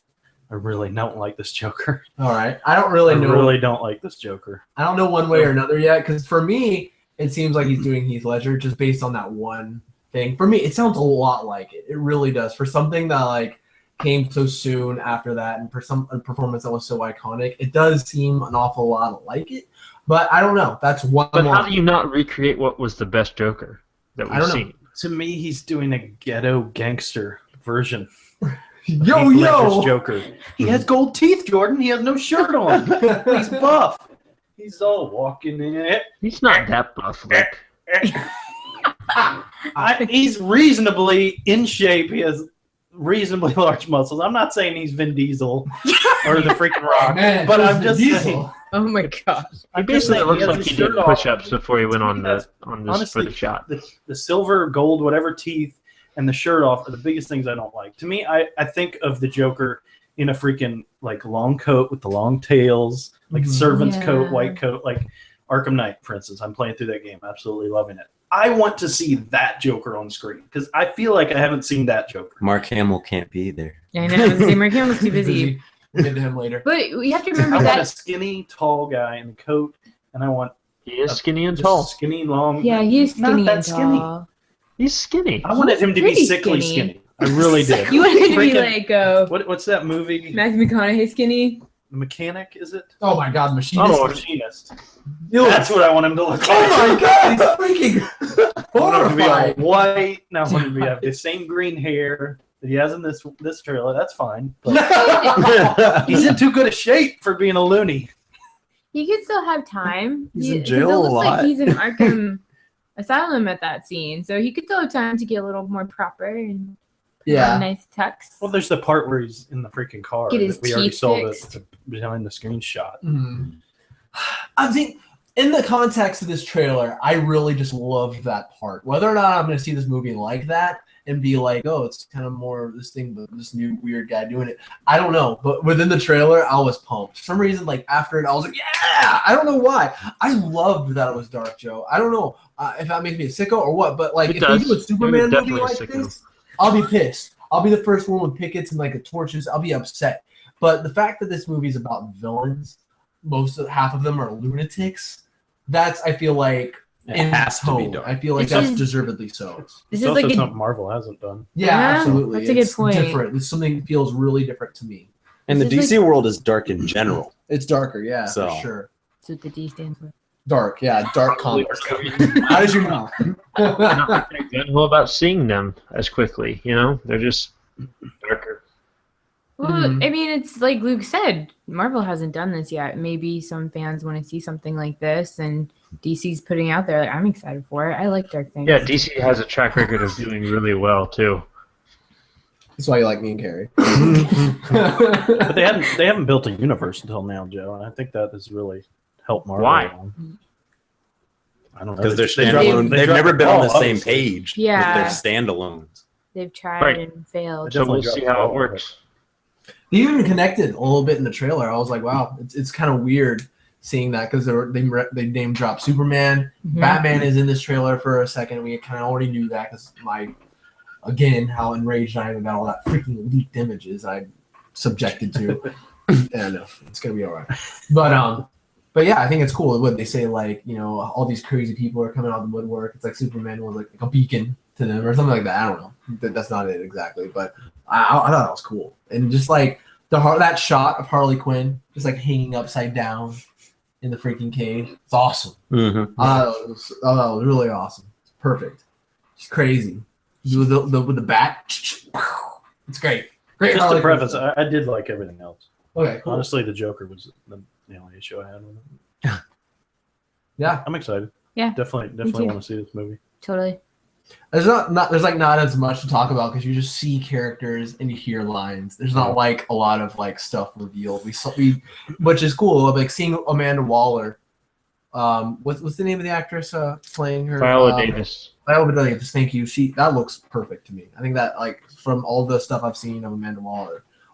I really don't like this Joker. All right. I don't really know. I really don't like this Joker. I don't know one way or another yet, because for me, it seems like he's doing Heath Ledger just based on that one thing. For me, it sounds a lot like it. It really does. For something that like came so soon after that, and for a performance that was so iconic, it does seem an awful lot like it. But I don't know. That's one. But how do you not recreate what was the best Joker that I don't we've know. seen? To me, he's doing a ghetto gangster version. Yo, Heath Ledger's yo. Joker. He has gold teeth, Jordan. He has no shirt on. He's buff. He's all walking in it. He's not that buff, Luke. He's reasonably in shape. He has reasonably large muscles. I'm not saying he's Vin Diesel or the freaking Rock, Man, but Vin I'm just Diesel. saying. Oh my gosh. I'm He just basically saying looks has like his he did shirt off. push-ups before he went on That's- for honestly, the shot. The silver, gold, whatever teeth and the shirt off are the biggest things I don't like. To me, I think of the Joker in a freaking like long coat with the long tails, like Mhm. servant's Yeah. coat, white coat, like Arkham Knight, for instance. I'm playing through that game, absolutely loving it. I want to see that Joker on screen because I feel like I haven't seen that Joker. Mark Hamill can't be there. I know. Seymour Campbell's too busy. We'll get to him later. But we have to I remember want a that. skinny, tall guy in a coat, and I want He is skinny and just tall. skinny, long. Yeah, he's Not skinny that and skinny. tall. He's skinny. I wanted him to be Pretty sickly skinny. skinny. I really did. You want him to be Freaking- like What's that movie? Matthew McConaughey skinny? Mechanic, is it? Oh my God, machinist. Oh, machinist. That's what I want him to look like. Oh my God, he's freaking I want him to be all horrified. white. Now I want him to have the same green hair that he has in this trailer. That's fine. But he's in too good a shape for being a loony. He could still have time. He's in 'cause jail it a looks lot. like he's in Arkham Asylum at that scene, so he could still have time to get a little more proper and have a Yeah. nice tux. Well, there's the part where he's in the freaking car. Get his that we already teeth saw fixed. the behind the screen shot. Mhm. I think in the context of this trailer, I really just loved that part. Whether or not I'm going to see this movie like that and be like, oh, it's kind of more this thing, but this new weird guy doing it. I don't know. But within the trailer, I was pumped. For some reason, like after it, I was like, yeah! I don't know why. I loved that it was Dark Joe. I don't know if that makes me a sicko or what, but like It if does. they do a Superman movie definitely like sicko. this, I'll be pissed. I'll be the first one with pickets and like the torches. I'll be upset. But the fact that this movie is about villains, half of them are lunatics. That's I feel like It in has to be tone. dark. I feel like This that's is- deservedly so. It's This is also like a- something Marvel hasn't done. Yeah, Yeah, absolutely. that's a good It's point. different. It's something that feels really different to me. And the This is DC world is dark in general. It's darker, yeah, So. for sure. That's what the D stands for. Dark, yeah, dark comics. How did you know? Not gung-ho about seeing them as quickly. You know, they're just darker. Well, Mhm. I mean, it's like Luke said, Marvel hasn't done this yet. Maybe some fans want to see something like this, and DC's putting out there. Like, I'm excited for it. I like Dark Things. Yeah, DC has a track record of doing really well too. That's why you like me and Carrie. But they haven't built a universe until now, Joe, and I think that has really helped Marvel. Why? along. I don't know. Because they're They dropped- standalone. they They've dropped never been on the ball, same obviously. page Yeah. with their standalones. They've tried Right. and failed. So we'll Definitely see dropped how the it ball, works. They even connected a little bit in the trailer. I was like, wow, it's kind of weird seeing that because they name dropped Superman. Mhm. Batman is in this trailer for a second. We kind of already knew that because again, how enraged I am about all that freaking leaked images I'm subjected to. Yeah, no, it's gonna be all right. But yeah, I think it's cool. What they say, like, you know, all these crazy people are coming out of the woodwork. It's like Superman was like a beacon to them or something like that. I don't know. That's not it exactly, but I thought it was cool. And just like that shot of Harley Quinn just like hanging upside down in the freaking cave. It's awesome. Mm-hmm. It was really awesome. It's perfect. It's crazy. With the bat. It's great. Great. Just Harley to Quinn preface, stuff. I did like everything else. Okay, cool. Honestly, the Joker was the only issue I had with it. Yeah. I'm excited. Yeah, Definitely too. want to see this movie. Totally. There's not as much to talk about because you just see characters and you hear lines. There's not like a lot of like stuff revealed. Which is cool. Like seeing Amanda Waller. What's the name of the actress playing her? Viola Davis. Viola Davis. Thank you. That looks perfect to me. I think that like from all the stuff I've seen of Amanda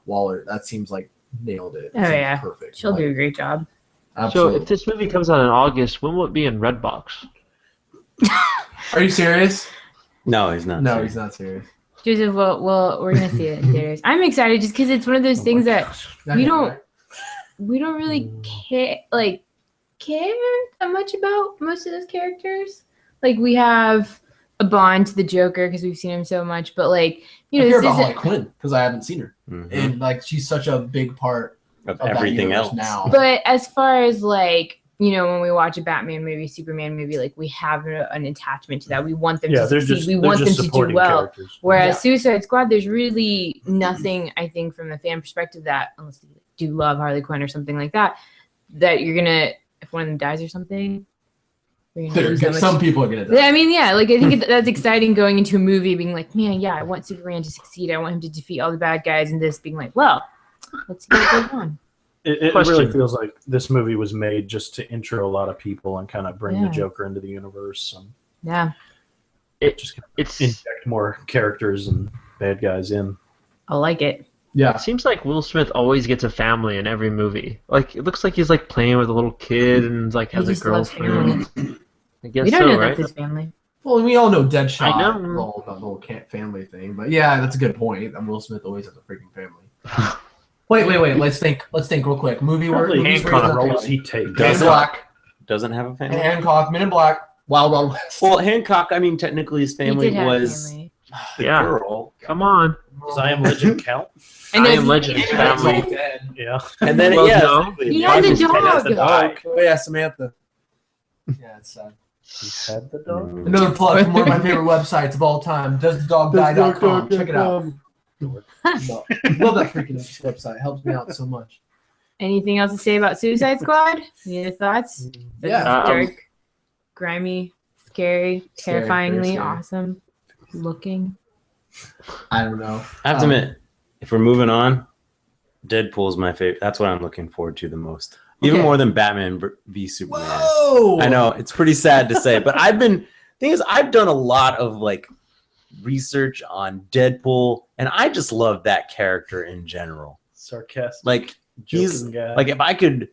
Waller, that seems like nailed it. It Oh, seems yeah. perfect. She'll Like, do a great job. absolutely. So if this movie comes out in August, when will it be in Redbox? Are you serious? No, he's not. No, serious. he's not serious. Joseph, well, we're gonna see it in theaters. I'm excited just because it's one of those things that we don't really care that much about most of those characters. Like we have a bond to the Joker because we've seen him so much, but like I hear about Harley Quinn because I haven't seen her, Mhm. and like she's such a big part Of of everything that universe else. now. But as far as like, when we watch a Batman movie, Superman movie, like we have an attachment to that. We want them to they're succeed. just we they're want them just to do supporting well. characters. Whereas Yeah. Suicide Squad, there's really nothing, I think, from the fan perspective that, unless you do love Harley Quinn or something like that, that you're gonna, if one of them dies or something, you're gonna lose that much. Some people are gonna Yeah, die. I mean, yeah, like I think that's exciting going into a movie being like, man, yeah, I want Superman to succeed. I want him to defeat all the bad guys, and this being like, well, let's see what goes on. It Question. really feels like this movie was made just to intro a lot of people and kind of bring the Yeah. Joker into the universe and Yeah, just It's inject more characters and bad guys in. I like it. Yeah, It seems like Will Smith always gets a family in every movie. Like it looks like he's like playing with a little kid and like He has a just loves girlfriend. I guess We don't so, know right? that's his family. well, we all know Deadshot. I know. The whole family thing, but yeah, that's a good point. Will Smith always has a freaking family. Wait. Let's think real quick. Movies where Probably he's what kind of raised up roles in. he takes. Men in Does it? Black, Doesn't have a family. Hancock, Men in Black, Wild Wild West. Well, Hancock. I mean, technically, his He family did have was family. the Yeah. girl, Come on. Does I Am Legend count? And I then Am he- Legend's and That's family. all dead. Yeah. and then Well, yeah, no. exactly. He The had the wife was dog. That's the dog. Oh yeah, Samantha. Yeah, it's sad. He had the dog. Mm. Another plug from one of my favorite websites of all time, doesthedogdie.com. Check it out. No, love that freaking website. It helps me out so much. Anything else to say about Suicide Squad? Any other thoughts? Yeah. Dark, grimy, scary, Scary, terrifyingly very scary. awesome looking. I don't know. I have to admit, if we're moving on, Deadpool is my favorite. That's what I'm looking forward to the most, even Okay. more than Batman v Superman. Whoa! I know it's pretty sad to say, but I've done a lot of like research on Deadpool, and I just love that character in general. Sarcastic. Like he's joking guy. like if I could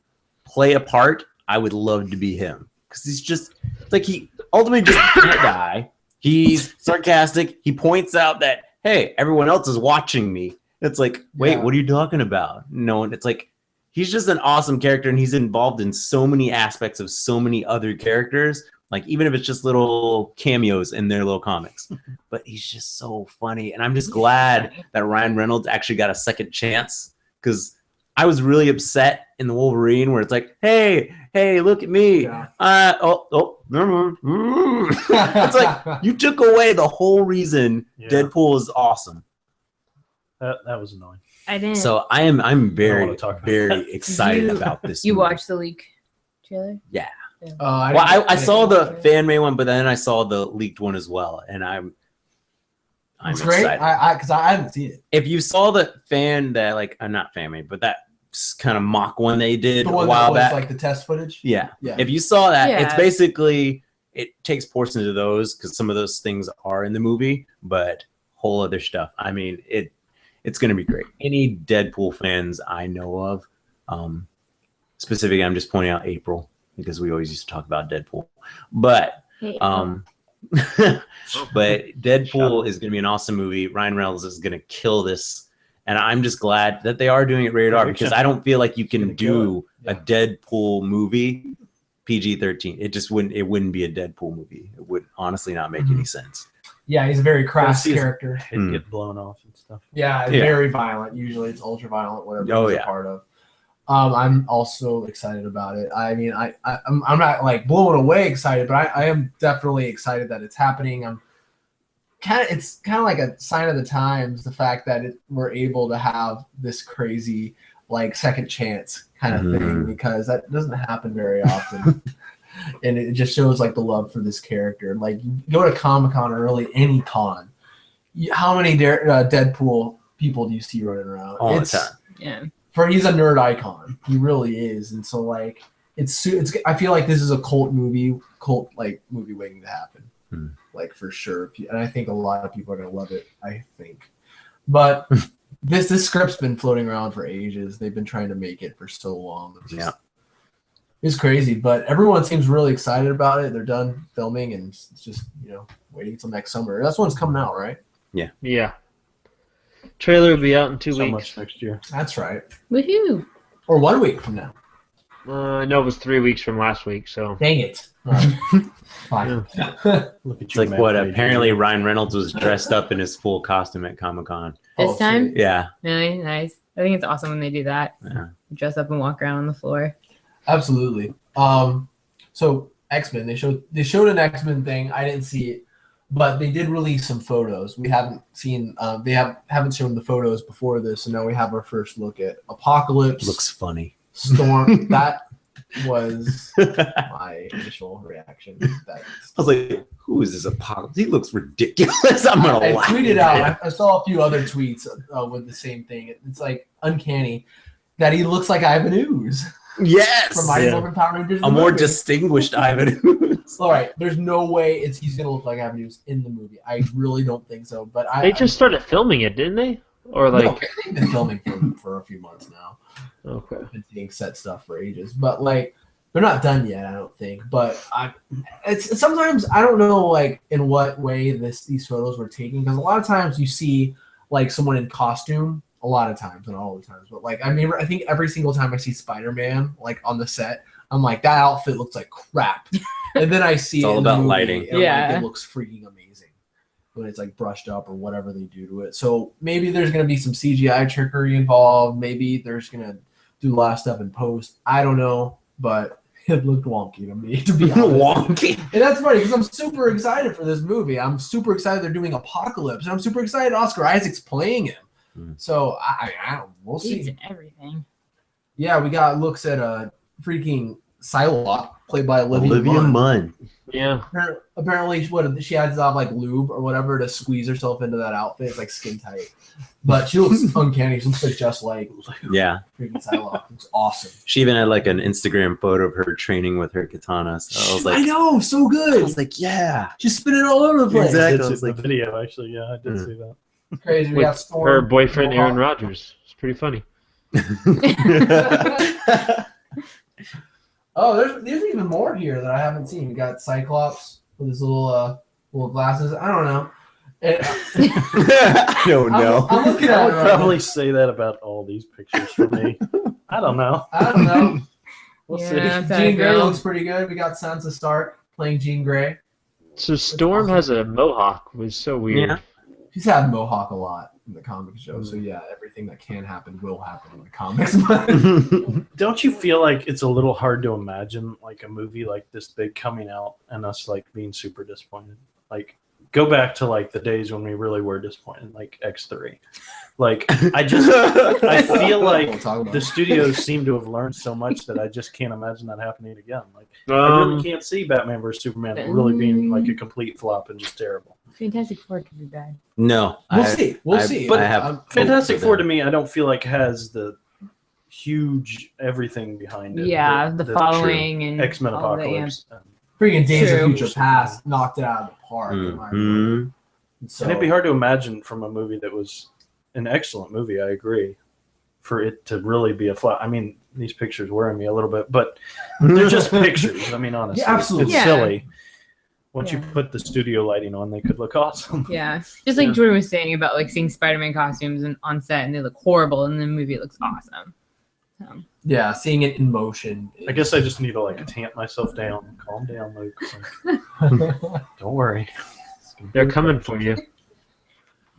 play a part, I would love to be him because he's just it's like he ultimately just can't die. He's sarcastic. He points out that hey, everyone else is watching me. It's like, wait, Yeah. what are you talking about? No, and it's like he's just an awesome character, and he's involved in so many aspects of so many other characters. Like even if it's just little cameos in their little comics, but he's just so funny, and I'm just glad that Ryan Reynolds actually got a second chance because I was really upset in the Wolverine where it's like, hey, look at me. Yeah. It's like you took away the whole reason Yeah. Deadpool is awesome. That was annoying. I didn't. So I'm very wanna talk about very that. excited You- about this. you movie. watched the leak trailer? Well, I saw the fan made one, but then I saw the leaked one as well, and I'm It's great. excited. Because I haven't seen it. If you saw the fan that like I'm not fan made, but that kind of mock one they did The a one that while was back. like the test footage. Yeah. Yeah. If you saw that, it's Yeah. basically it takes portions of those because some of those things are in the movie, but whole other stuff. I mean, it's going to be great. Any Deadpool fans I know of, specifically, I'm just pointing out April because we always used to talk about Deadpool, but Hey, but Deadpool is going to be an awesome movie. Ryan Reynolds is going to kill this. And I'm just glad that they are doing it rated R because I don't feel like you can Gonna kill do a Deadpool movie PG-13. It wouldn't be a Deadpool movie. It would honestly not make any sense. Yeah, he's a very crass see his- character. He'd Hmm. get blown off and stuff. Yeah, Yeah. very violent. Usually it's ultra violent, whatever Oh, he's yeah. a part of. I'm also excited about it. I mean, I'm not like blown away excited, but I am definitely excited that it's happening. It's kind of like a sign of the times, the fact that we're able to have this crazy like second chance kind of thing, Mhm. because that doesn't happen very often. And it just shows like the love for this character. Like you go to Comic-Con or really any con, how many Deadpool people do you see running around? All the time. yeah. He's a nerd icon. He really is. And so like it's I feel like this is a cult movie waiting to happen. Hmm. Like for sure. And I think a lot of people are gonna love it, I think. But this script's been floating around for ages. They've been trying to make it for so long. It's just- Yeah. It's crazy, but everyone seems really excited about it. They're done filming, and it's just waiting until next summer. That's when it's coming out, right? Yeah. Trailer will be out in 2 So weeks. much next year. That's right. Woohoo! Or 1 week from now. I know it was 3 weeks from last week, so. Dang it. All right. Fine. Look at It's you, like man, what? Freddy. Apparently, Ryan Reynolds was dressed up in his full costume at Comic-Con. This time? sweet. Yeah. Really nice. I think it's awesome when they do that. Yeah. Dress up and walk around on the floor. Absolutely. So X-Men, they showed an X-Men thing. I didn't see it, but they did release some photos. We haven't seen. They haven't shown the photos before this, so now we have our first look at Apocalypse. Looks funny. Storm. That was my initial reaction. I was like, who is this Apocalypse? He looks ridiculous. I'm going to I laugh. tweeted out. I saw a few other tweets with the same thing. It's like uncanny that he looks like Ivan Ooze Yes. from Mighty Yeah. Morphin Power Rangers. A the more movie. distinguished Ivan. All right, there's no way he's gonna look like Ivan Ooze in the movie. I really don't think so. But They just started filming it, didn't they? Or like, no, they've been filming for a few months now. okay. Been seeing set stuff for ages, but like they're not done yet. I don't think. But it's sometimes I don't know like in what way these photos were taken, because a lot of times you see like someone in costume. A lot of times, not all the times, but like I think every single time I see Spider-Man like on the set, I'm like that outfit looks like crap, and then I see It's it all in the about movie, lighting. and I'm Yeah. like, it looks freaking amazing when it's like brushed up or whatever they do to it. So maybe there's gonna be some CGI trickery involved. Maybe there's gonna do a lot of stuff in post. I don't know, but it looked wonky to me, to be honest. Wonky. And that's funny because I'm super excited for this movie. I'm super excited they're doing Apocalypse, and I'm super excited Oscar Isaac's playing him. Mm. So we'll He's see. everything. Yeah, we got looks at freaking Psylocke played by Olivia Munn. Munn. Yeah. Apparently, she had to have like lube or whatever to squeeze herself into that outfit. It's like skin tight, but she looks uncanny. She looks like just like Yeah. freaking Psylocke. Looks awesome. She even had like an Instagram photo of her training with her katana. So I was I like, know, so good. yeah. She's spinning all over the place. Exactly. I did I see was the like- video, actually. Yeah, I did see that. Crazy. We With got Storm. her boyfriend, Aaron Mohawk. Rodgers. It's pretty funny. Oh, there's even more here that I haven't seen. We got Cyclops with his little glasses. I don't know. I don't know. I'm looking I at would it right probably say that about all these pictures for me. I don't know. now. I don't know. We'll Yeah, see. that's how I Jean Grey feel. looks pretty good. We got Sansa Stark playing Jean Grey. So Storm has a mohawk, which is so weird. Yeah. She's had Mohawk a lot in the comic show, so yeah, everything that can happen will happen in the comics. Don't you feel like it's a little hard to imagine like a movie like this big coming out and us like being super disappointed? Like go back to like the days when we really were disappointed, like X3. Like I feel We'll like talk about the it. studios seem to have learned so much that I just can't imagine that happening again. Like I really can't see Batman vs Superman really being like a complete flop and just terrible. Fantastic Four could be bad. No. We'll see. We'll see. But I have I'm- hope Fantastic for Four to them. me, I don't feel like has the huge everything behind it. Yeah, the that following and X-Men all that, yeah. Apocalypse. freaking Days of True. Future Past knocked it out of the park. in my opinion. Mhm. So, And it'd be hard to imagine from a movie that was an excellent movie, I agree, for it to really be a flop. I mean, these pictures worry me a little bit, but they're just pictures. I mean, honestly, Yeah, absolutely. it's Yeah. silly. Once you Yeah. put the studio lighting on, they could look awesome. Yeah, just like Yeah. Jordan was saying about like seeing Spider-Man costumes and on set and they look horrible, and in the movie it looks awesome. So, yeah, seeing it in motion. I guess I just need to like tamp myself down, calm down, Luke. Like, don't worry. They're coming for you.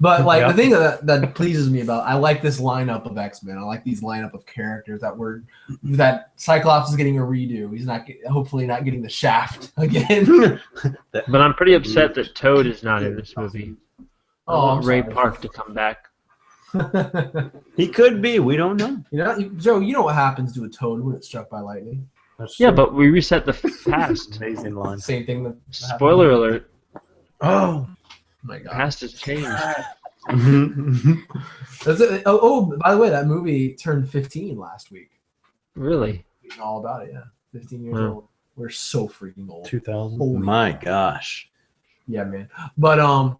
But like Yeah. the thing that pleases me about, I like this lineup of X-Men. I like these lineup of characters that Cyclops is getting a redo. He's hopefully not getting the shaft again. But I'm pretty upset that Toad is not in this movie. I Oh, want I'm Ray sorry. Park to come back. He could be. We don't know. Joe, you know what happens to a toad when it's struck by lightning? That's Yeah, true. but we reset the past. Amazing line. Same thing that Spoiler alert: Oh, Oh my god. past has changed. That's it. Oh, by the way, that movie turned 15 last week. Really? We know all about it, yeah. 15 years Wow. old. We're so freaking old. 2000. Holy My gosh. yeah, man. But I'm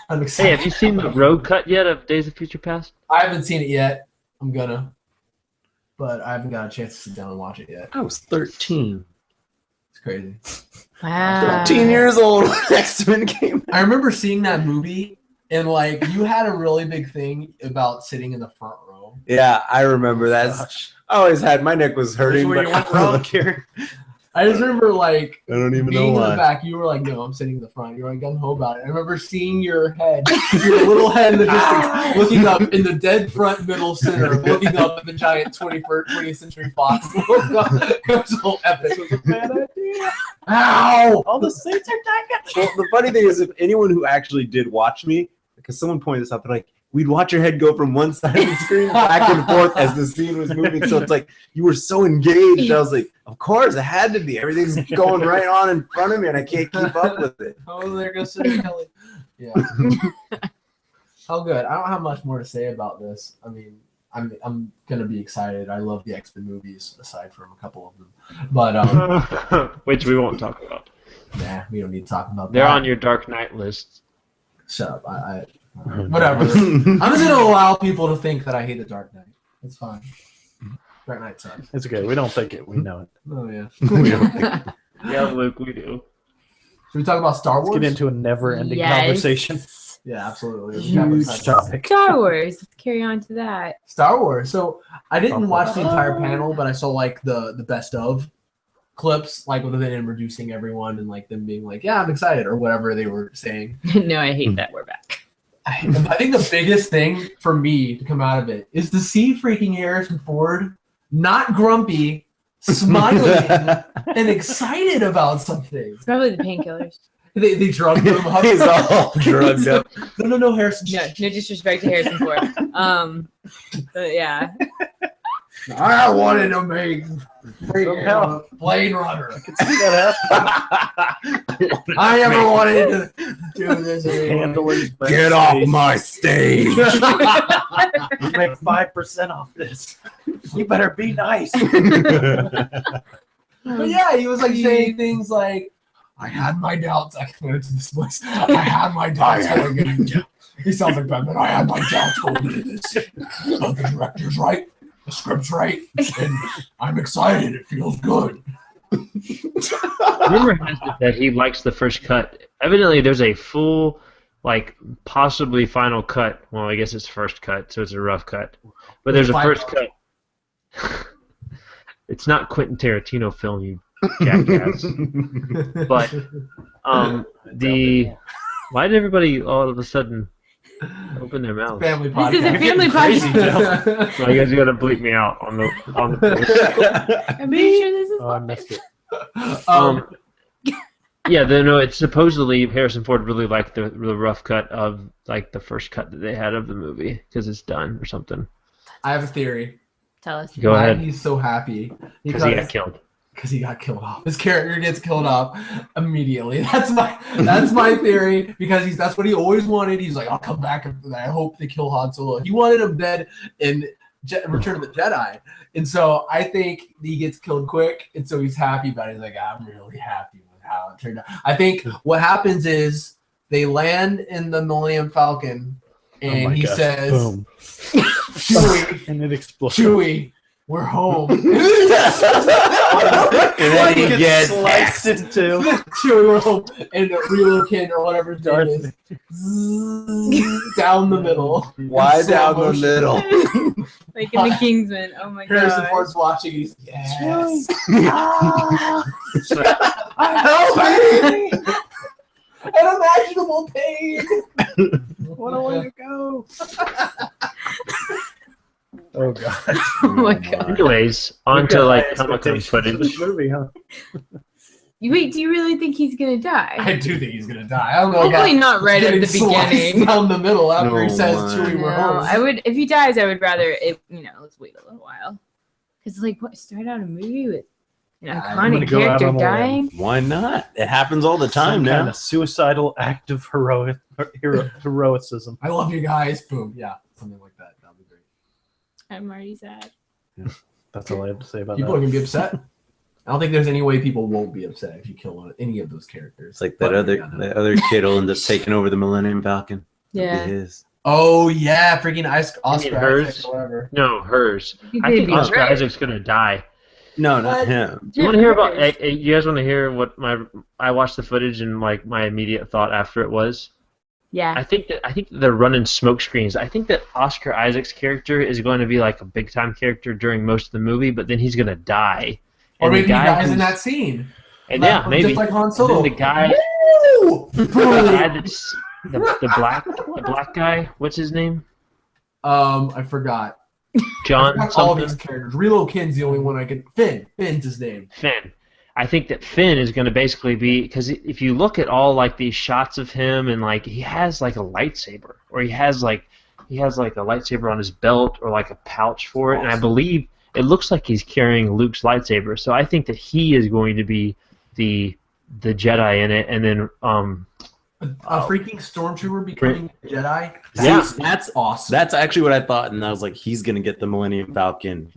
Hey, excited. have you seen the road cut yet of Days of Future Past? I haven't seen it yet. I'm gonna. but I haven't got a chance to sit down and watch it yet. I was 13. It's crazy. Wow. 13 years old when X-Men came. I remember seeing that movie, and like you had a really big thing about sitting in the front row. Yeah, I remember that. Gosh. I always had my neck was Which hurting, way but you went wrong here? I just remember like I don't even know being in the why. back. You were like, "No, I'm sitting in the front." You were like, "Gung ho about it." I remember seeing your head, your little head in the distance, looking up in the dead front middle center, looking up at the giant 20th Century Fox. It was so epic. This was a bad idea. Ow! All the seats are taken. Well, the funny thing is, if anyone who actually did watch me, because someone pointed this out, they're like, we'd watch your head go from one side of the screen back and forth as the scene was moving. So it's like you were so engaged. I was like, of course, it had to be. Everything's going right on in front of me, and I can't keep up with it. Oh, there goes Senator Kelly. Yeah. How good. I don't have much more to say about this. I mean, I'm gonna be excited. I love the X-Men movies, aside from a couple of them. But Which we won't talk about. nah, we don't need to talk about They're that. on your Dark Knight list. Shut up. I whatever. I'm just gonna allow people to think that I hate the Dark Knight. It's fine. Dark Knight sucks. It's okay. We don't think it. We know it. Oh yeah. Yeah, Luke, we do. Should we talk about Star Wars? Let's get into a never-ending Yes. conversation. Yeah, absolutely. Huge topic. Star Wars. Let's carry on to that. Star Wars. So I didn't watch the entire panel, but I saw like the best of clips, like with them introducing everyone and like them being like, "Yeah, I'm excited" or whatever they were saying. No, I hate that. We're back. I think the biggest thing for me to come out of it is to see freaking Harrison Ford not grumpy, smiling, and excited about something. It's probably the painkillers. They drugged him up. He's all drugged up. No, Harrison. No, no disrespect to Harrison Ford. But yeah. I wanted to make Somehow. Blade Runner. See that happen? I never wanted to do this anymore. Handlers, Get off my stage. You make 5% off this. You better be nice. But yeah, he was like saying things like, "I had my doubts." I went into this place. I had my doubts going into. He sounds like Batman. I had my doubts going into this. The director's right. The script's right, and I'm excited. It feels good. Rumor has it that he likes the first cut. Evidently, there's a full, like, possibly final cut. Well, I guess it's first cut, so it's a rough cut. But there's a first cut. It's not Quentin Tarantino film, you jackass. But why did everybody all of a sudden open their mouths? Family This is a podcast. family Crazy, podcast. Well, you guys gotta bleep me out on the. I'm pretty sure this is. Oh, I missed it. Yeah, no, it's supposedly Harrison Ford really liked the rough cut of like the first cut that they had of the movie because it's done or something. I have a theory. Tell us. Go Why ahead. he's so happy Because he got killed. because he got killed off. His character gets killed off immediately. That's my theory because that's what he always wanted. He's like, "I'll come back and I hope they kill Han Solo." He wanted him dead in Return of the Jedi, and so I think he gets killed quick, and so he's happy about it. He's like, "I'm really happy with how it turned out." I think what happens is they land in the Millennium Falcon, and Oh my he gosh. says, Boom. "Chewie, And it explodes. Chewie, we're home." And then he gets sliced into Chewie, we're home, and Relokin or whatever his name Darth is, zzz, down the middle. Why In slow down the motion. middle? Like in the Kingsman. Oh my Harrison god. Ford's watching. He's yes. Help me! Unimaginable pain. What a way to go! Oh god! Oh my god. Anyways, on to like Comic Con footage. This movie, huh? Wait, do you really think he's gonna die? I do think he's gonna die. I don't know. Hopefully not right at getting the sliced beginning. down the middle after he No says way. Chewie, we're No, home. I would. If he dies, I would rather it. Let's wait a little while. Because like, what? Start out a movie with an I'm gonna iconic go out character on a limb. dying. Why not? It happens all the time Some now. kind of suicidal act of heroicism. I love you guys. Boom. Yeah, something like that. That'd be great. I'm already sad. That's all I have to say about People are that. gonna be upset. I don't think there's any way people won't be upset if you kill any of those characters. It's like that But, other yeah, no. that other kid will end up taking over the Millennium Falcon. It'll be Yeah. his. Oh yeah, freaking Oscar hers? Isaac or whatever. No, hers. You I think could be Oscar right. Isaac's gonna die. No, What? not him. Do you want to hear about? Hers. You guys want to hear what I watched the footage and like my immediate thought after it was? Yeah. I think that they're running smoke screens. I think that Oscar Isaac's character is going to be like a big time character during most of the movie, but then he's gonna die. Or And the maybe he guy dies in who's- that scene. And Like- yeah, maybe. Just like Han And Solo. then the guy, Woo! the guy that's the black guy. What's his name? I forgot. I John forgot all something. these characters. Relo Kin's the only one I can. Finn's his name. Finn. I think that Finn is going to basically be, because if you look at all like these shots of him and like he has like a lightsaber, or he has like a lightsaber on his belt or like a pouch for it, and I believe it looks like he's carrying Luke's lightsaber. So I think that he is going to be the Jedi in it, and then A freaking stormtrooper becoming a Jedi. Yeah. That's awesome. That's actually what I thought, and I was like, he's gonna get the Millennium Falcon.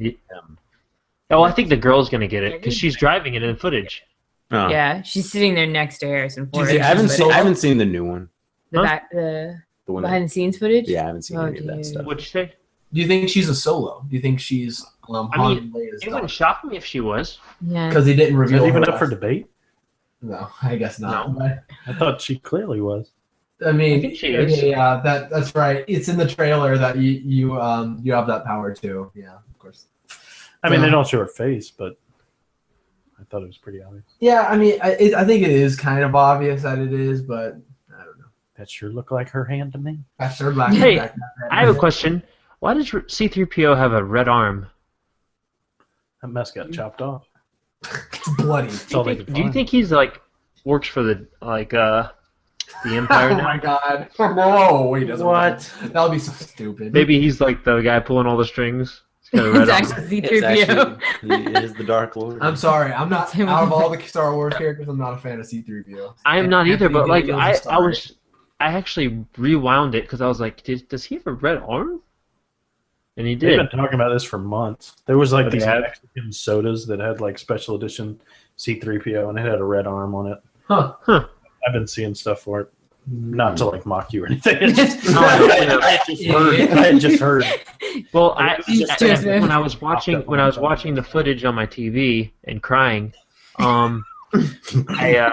I think the girl's going to get it because she's driving it in the footage. Oh. Yeah, she's sitting there next to Harrison Ford. think I haven't she's seen. Solo? I haven't seen the new one. the Huh? back, the The one. That, behind the scenes footage. yeah, I haven't seen Oh, any of that dude. stuff. What'd you say? Do you think she's a Solo? Do you think she's I mean, Han and Leia's It wouldn't daughter? shock me if she was. Yeah. Because they didn't Is reveal that even her up for last- debate? No, I guess not. No. But, I thought she clearly was. I mean, I think she is. yeah, that's right. It's in the trailer that you have that power too. Yeah, of course. I mean, Yeah. they don't show her face, but I thought it was pretty obvious. Yeah, I mean, I think it is kind of obvious that it is, but I don't know. That sure looked like her hand to me. That's her black. Hey, black- I have a question. Why does C-3PO have a red arm? That mess got chopped off. It's bloody. That's all they could Do you find. think he's like works for the Empire Oh now? my god! No, he doesn't. What? That would be so stupid. Maybe he's like the guy pulling all the strings. He's got a red It's arm. actually It's C-3PO. actually, he is the Dark Lord. I'm sorry. I'm not It's him. out of all the Star Wars characters. I'm not a fan of C-3PO. I am not either, but like Anthony Daniels is I actually rewound it because I was like, does he have a red arm? And he They've did. been talking about this for months. There was like Oh, they these have? Mexican sodas that had like special edition C-3PO, and it had a red arm on it. Huh. I've been seeing stuff for it. Not to like mock you or anything. It's just, No, I had just heard. I had just heard. Well, Joseph. when I was watching the footage on my TV and crying, I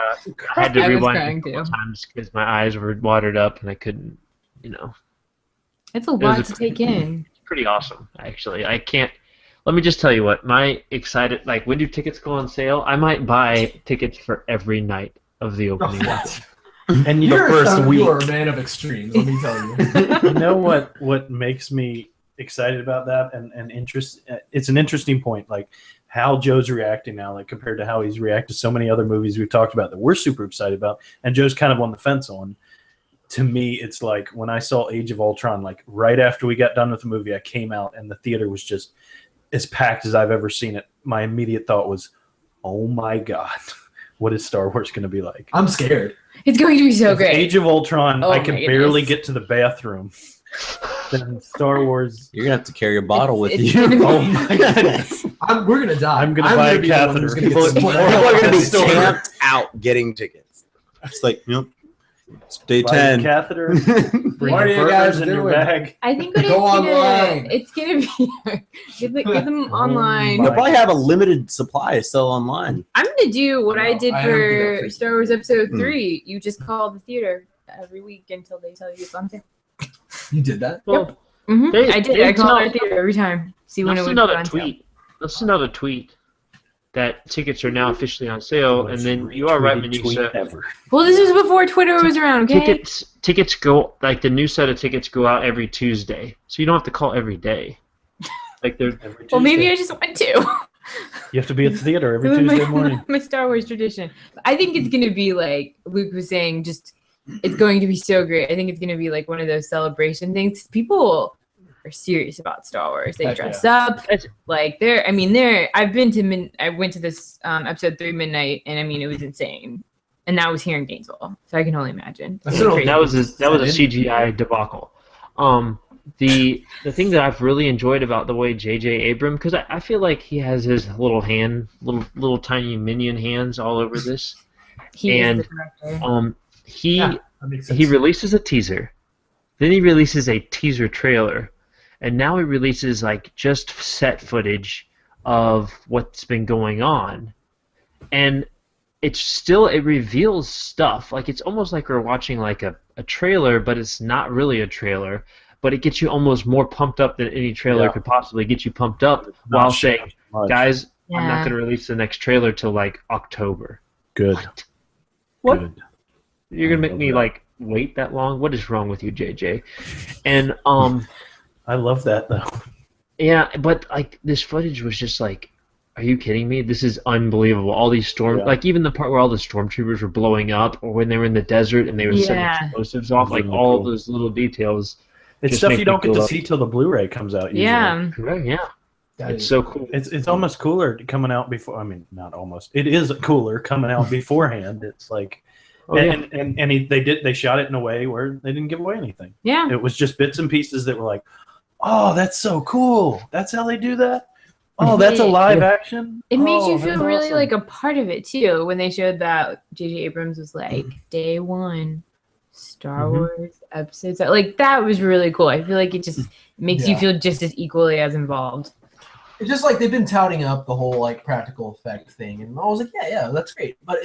had to I was rewind crying it a couple too. times because my eyes were watered up and I couldn't, you know. It's a was lot a- to take in. It's pretty awesome, actually. I can't. Let me just tell you what. My excited. Like, when do tickets go on sale? I might buy tickets for every night of the opening. weekend. And you, You're, first week. you're a man of extremes. Let me tell you. you know what makes me excited about that and interest? It's an interesting point, like how Joe's reacting now, like compared to how he's reacted to so many other movies we've talked about that we're super excited about, and Joe's kind of on the fence on. To me, it's like when I saw Age of Ultron, like right after we got done with the movie, I came out and the theater was just as packed as I've ever seen it. My immediate thought was, oh my God, what is Star Wars going to be like? I'm scared. It's going to be so If great. Age of Ultron, Oh I could my barely goodness. get to the bathroom. Then Star Wars. You're gonna have to carry a bottle with It's you. gonna be- Oh my goodness. We're gonna die. I'm gonna buy a be the one who's catheter. gonna People, get people spoiled. are gonna be Still- camped out getting tickets. It's like, yep. It's day Buy a 10. catheter. Bring What are your you guys burgers in your doing? bag. I think what Go online. it's gonna be get them Oh online. They'll my- probably have a limited supply still online. I'm gonna do what I No, did I don't think for that's Star Wars Episode Hmm. 3. You just call the theater every week until they tell you it's on sale. You did that? Well, Mm-hmm. They- I did. they I called tell- our theater every time. See when it let's would send go out on a sale. tweet. Let's send out a tweet that tickets are now officially on sale, and then you are right, Retweeted tweet Manisha. ever. Well, this was before Twitter was around. Okay. Tickets go like the new set of tickets go out every Tuesday, so you don't have to call every day. Like they're Every Well, maybe I Tuesday. just want to. You have to be at the theater every This is Tuesday morning. my Star Wars tradition. I think it's gonna be like Luke was saying. Just it's going to be so great. I think it's gonna be like one of those celebration things. People are serious about Star Wars. They Heck dress up. That's- Like they're. I mean, they're. I've been to. I went to this episode 3 midnight, and I mean, it was insane. And that was here in Gainesville, so I can only imagine. I still don't- that was a CGI debacle. The thing that I've really enjoyed about the way J.J. Abrams, because I feel like he has his little tiny minion hands all over this. He And, is the director. He Yeah, that makes sense. he releases a teaser Then he releases a teaser trailer, and now he releases like just set footage of what's been going on, and it reveals stuff. Like it's almost like we're watching like a trailer, but it's not really a trailer. But it gets you almost more pumped up than any trailer could possibly get you pumped up while saying, guys, I'm not going to release the next trailer till like October. Good. What? Good. You're going to make me like wait that long? What is wrong with you, JJ? And I love that though. yeah, but like this footage was just like, are you kidding me? This is unbelievable. All these like even the part where all the stormtroopers were blowing up, or when they were in the desert and they were setting explosives off, like all of those little details. It's stuff you don't get to see till the Blu-ray comes out. Usually. Yeah. Right, yeah. It's so cool. It's almost cooler coming out before. I mean, not almost. It is cooler coming out beforehand. It's like, they shot it in a way where they didn't give away anything. Yeah. It was just bits and pieces that were like, oh, that's so cool. That's how they do that. Oh, that's a live action. It makes you feel that's really awesome. like a part of it too when they showed that J.J. Abrams was like day one. Star Wars episodes. Like that was really cool. I feel like it just makes you feel just as equally as involved. It's just like they've been touting up the whole like practical effect thing, and I was like, yeah, that's great. But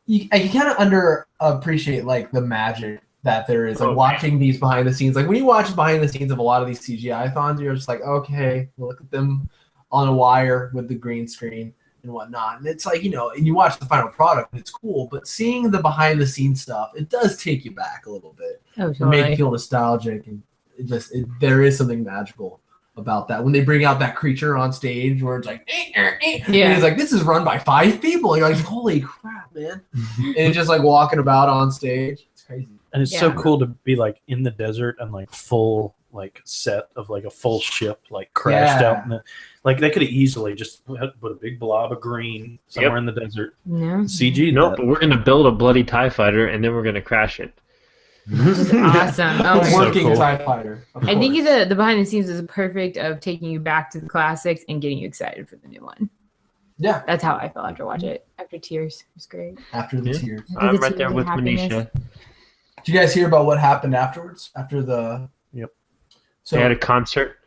you kind of underappreciate like the magic that there is like watching these behind the scenes. Like when you watch behind the scenes of a lot of these CGI thons, you're just like, okay, look at them on a wire with the green screen and whatnot. And it's like, and you watch the final product and it's cool, but seeing the behind the scenes stuff, it does take you back a little bit. Oh, to make you feel nostalgic, and there is something magical about that. When they bring out that creature on stage where it's like, and it's like, this is run by 5 people. And you're like, holy crap, man. And it's just like walking about on stage. It's crazy. And it's so cool to be like in the desert and like full like set of like a full ship like crashed out in the, like they could have easily just put a big blob of green somewhere in the desert. No. CG. Nope, but we're gonna build a bloody TIE fighter and then we're gonna crash it. Which is awesome. Oh, A working TIE fighter. I think the behind the scenes is perfect of taking you back to the classics and getting you excited for the new one. Yeah. That's how I felt after watching it. After tears. It was great. After the tears. I'm The right there tears with of happiness. Manisha. Did you guys hear about what happened afterwards? After the... Yep. So They had a concert.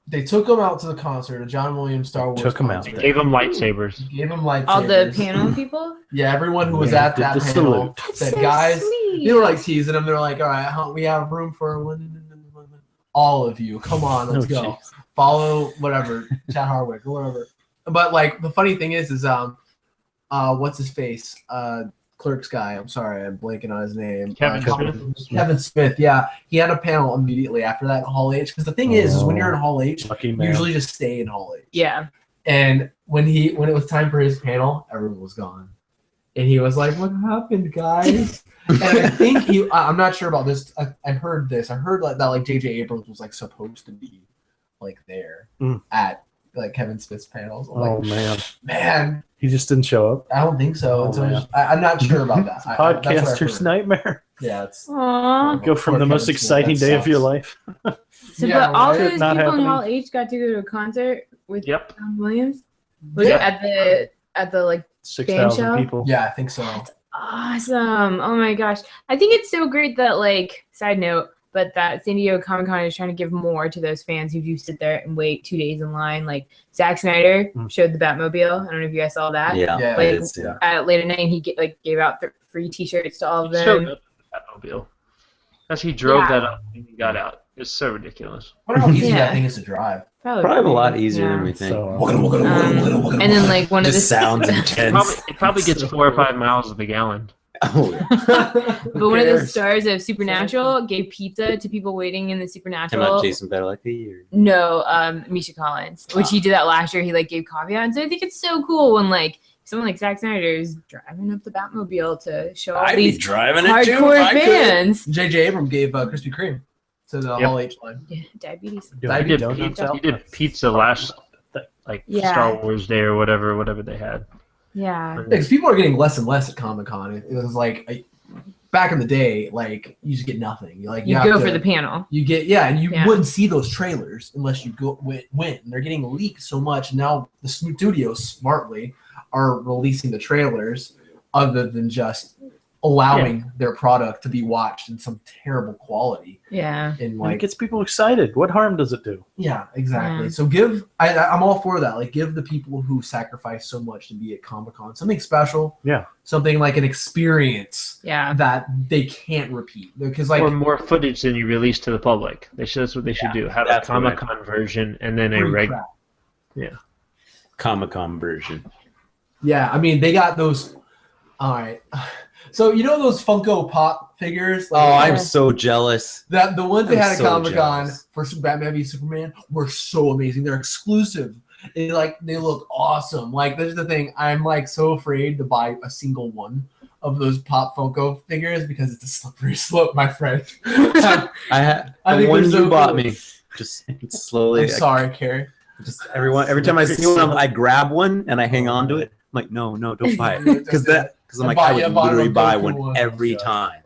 they took him out to the concert, a John Williams Star Wars Took him out. They concert. gave them lightsabers. Gave him lightsabers. All the panel people? Yeah, everyone who was Yeah, at did that the panel salute. said, so guys, sweet. they were like teasing him. They're like, all right, we have room for all of you. Come on, let's go. jeez. Follow whatever, Chad Hardwick or whatever. But like the funny thing is what's his face? Clerks guy. I'm sorry, I'm blanking on his name. Kevin Smith. Kevin Smith. Yeah, he had a panel immediately after that in Hall H. Because the thing is when you're in Hall H, Lucky you man. usually just stay in Hall H. Yeah. And when it was time for his panel, everyone was gone. And he was like, what happened, guys? And I think I'm not sure about this. I heard this. I heard like that like J.J. Abrams was like supposed to be like there at like Kevin Smith's panels. I'm Oh like, man, he just didn't show up. I don't think so. Oh, So man. I'm not sure about that. It's That's what I podcaster's heard. nightmare. Yeah, it's Aww. Go from Poor the most Kevin Smith, exciting that day of your sucks. life. So, Yeah, but all right? those Not people happening. in Hall H got to go to a concert with Yep. John Williams? Was Yeah. it at the like 6,000 show? people. Yeah, I think so. awesome. Oh my gosh. I think it's so great that like side note, but that San Diego Comic Con is trying to give more to those fans who do sit there and wait 2 days in line. Like Zack Snyder showed the Batmobile. I don't know if you guys saw that. Yeah, Yeah. I Like did see that. at late at night, and he gave out free T-shirts to all of He showed them. up that Batmobile. As he drove Yeah. that up when he got out. It's so ridiculous. I wonder how easy Yeah. that thing is to drive. Probably a lot easier than we think. So, And then like one of the Just sounds intense. It probably gets 4 or 5 miles to the gallon. Oh, yeah. But one of the cares? stars of Supernatural gave pizza to people waiting in the Came Supernatural. out Jason Padalecki or No, Misha Collins, which he did that last year. He like gave caveat, and so I think it's so cool when like someone like Zack Snyder is driving up the Batmobile to show all I'd be these driving it too. if hardcore I could. fans. J.J. Abrams gave Krispy Kreme to the Hall H line. Yeah, diabetes. do I I He did, donuts pizza, out? he did pizza last like Yeah. Star Wars Day or whatever they had. Yeah. Because people are getting less and less at Comic Con. It was like back in the day, like you just get nothing. You You have go to- for the panel. You get and you Yeah. wouldn't see those trailers unless you went. They're getting leaked so much now. The studios smartly are releasing the trailers other than just allowing their product to be watched in some terrible quality. Yeah. In And it like, gets people excited. What harm does it do? yeah, exactly. Yeah. So I'm all for that. Like, give the people who sacrifice so much to be at Comic-Con something special. Yeah. Something like an experience Yeah. that they can't repeat. Because like, or more footage than you release to the public. That's what they should do. Have a that's what I- Comic-Con version and then a free regular. crap. Comic-Con version. Yeah, I mean, they got those. All right. So you know those Funko Pop figures? Oh, I'm so jealous. that the ones they I'm had at so Comic-Con jealous. for Batman v Superman were so amazing. They're exclusive. And like they look awesome. Like this is the thing. I'm like so afraid to buy a single one of those Pop Funko figures because it's a slippery slope, my friend. I had I the think one they're you so bought cool. me. Just slowly. I'm sorry, Carrie. Just every time I see one, I grab one and I hang on to it. I'm like, no, don't buy it, because I'm like, I would literally buy one every time.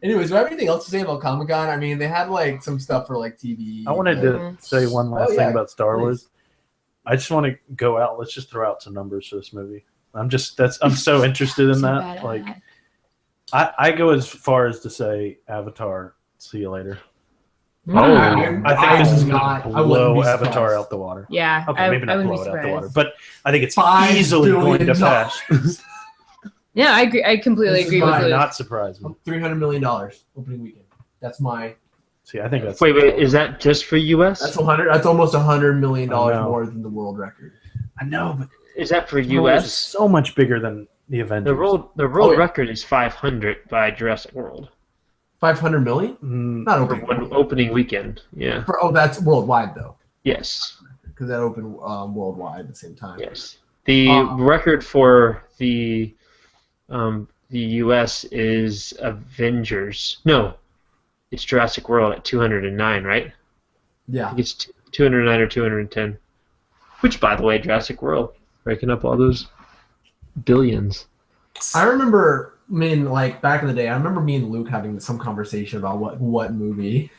Anyways, do I have anything else to say about Comic-Con? I mean, they had like some stuff for like TV. I wanted to say one last Oh, yeah, thing about Star please. Wars. I just want to go out. Let's just throw out some numbers for this movie. I'm so interested in So that. bad at Like, that. I go as far as to say Avatar. See you later. Oh, I think this is not. going I to wouldn't blow be Avatar surprised. out the water. Yeah. Okay, maybe not wouldn't blow be it out the water, surprised. but I think it's $5 easily going to billion. pass. Yeah, I agree. I completely This is agree with mine, Luke. Not surprised me. $300 million opening weekend. That's my. See, I think that's Wait, is that just for U.S.? That's 100. That's almost $100 million I know. more than the world record. I know, but Is that for Star Wars is U.S.? so much bigger than the Avengers. The world Oh, yeah. record is 500 by Jurassic World 500 million? Mm, Not for opening. one opening weekend. Yeah. That's worldwide though, Yes. because that opened worldwide at the same time. Yes. The record for the U.S. is Avengers. No, it's Jurassic World at 209, right? I Yeah. think it's 209 or 210. Which, by the way, Jurassic World, breaking up all those billions. I remember, like back in the day, I remember me and Luke having some conversation about what movie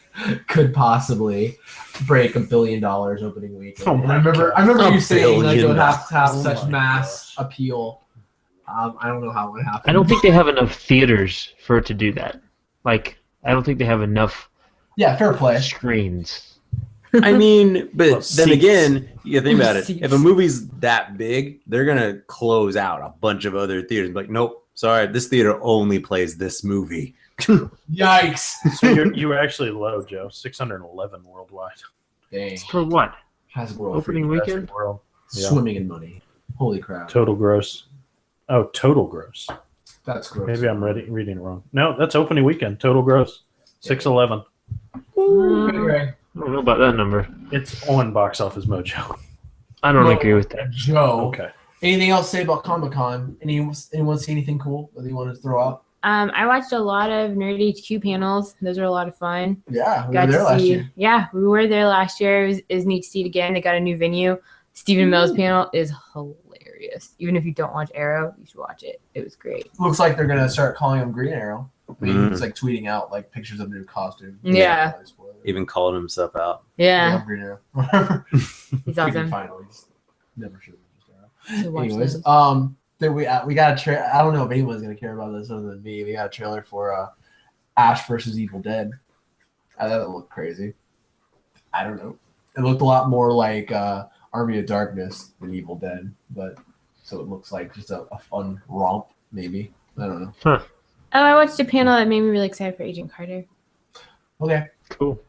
could possibly break $1 billion opening weekend. Oh And my I remember God. you saying like it would $1 have to have Oh such my mass appeal. I don't know how it would happen. I don't think they have enough theaters for it to do that. Like, I don't think they have enough Yeah, fair play. screens. I mean, but Well, then seats. again, you think about it. Seats. If a movie's that big, they're gonna close out a bunch of other theaters. Like, nope, sorry, this theater only plays this movie. Yikes! So you were actually low, Joe. 611 worldwide. Dang. For what? Has world Opening free. weekend? Jurassic World. Yeah. Swimming in money. Holy crap. Total gross. Oh, total gross. That's gross. Maybe I'm reading it wrong. No, that's opening weekend. Total gross. 611. Anyway, I don't know about that number. It's on Box Office Mojo. I don't Well, agree with that. Joe. Okay. Anything else to say about Comic-Con? Anyone see anything cool that you wanted to throw out? I watched a lot of Nerd HQ panels. Those were a lot of fun. Yeah, we Got were there to last see. year. Yeah, we were there last year. It was neat to see it again. They got a new venue. Stephen Mills panel is hilarious. Even if you don't watch Arrow, you should watch it. It was great. Looks like they're gonna start calling him Green Arrow. I mean, Mm. He's like tweeting out like pictures of new costume. Yeah. Even calling himself out. Yeah, Green Arrow. he's awesome. Finally, never should have just So watch Anyways, those. then we got a I don't know if anyone's gonna care about this other than me. We got a trailer for Ash versus Evil Dead. I thought it looked crazy. I don't know. It looked a lot more like Army of Darkness than Evil Dead, but so it looks like just a fun romp, maybe. I don't know. Oh, I watched a panel that made me really excited for Agent Carter. Okay. Cool.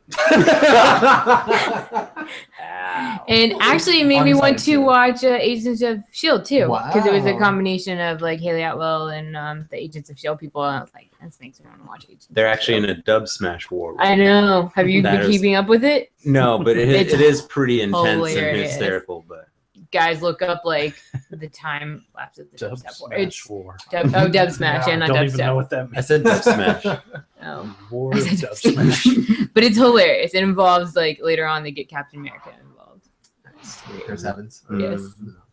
And actually, it made I'm me want excited to too. watch Agents of S.H.I.E.L.D. too. Because it was a Wow. combination of like Haley Atwell and the Agents of S.H.I.E.L.D. people. And I was like, that makes me want to watch Agents. They're of actually in S.H.I.E.L.D. a dub smash war. I know. Have you That been is- keeping up with it? No, but it It's is pretty intense and hilarious. hysterical. But Guys, look up like the time lapse of the Dub dubstep war. Smash It's War. Dub Smash, Yeah, and not Don't even know dubstep. what that I means. said dub smash. Oh. War I of said Dub dub Smash. smash. But it's hilarious. It involves like later on they get Captain America involved. Chris Evans. Yes.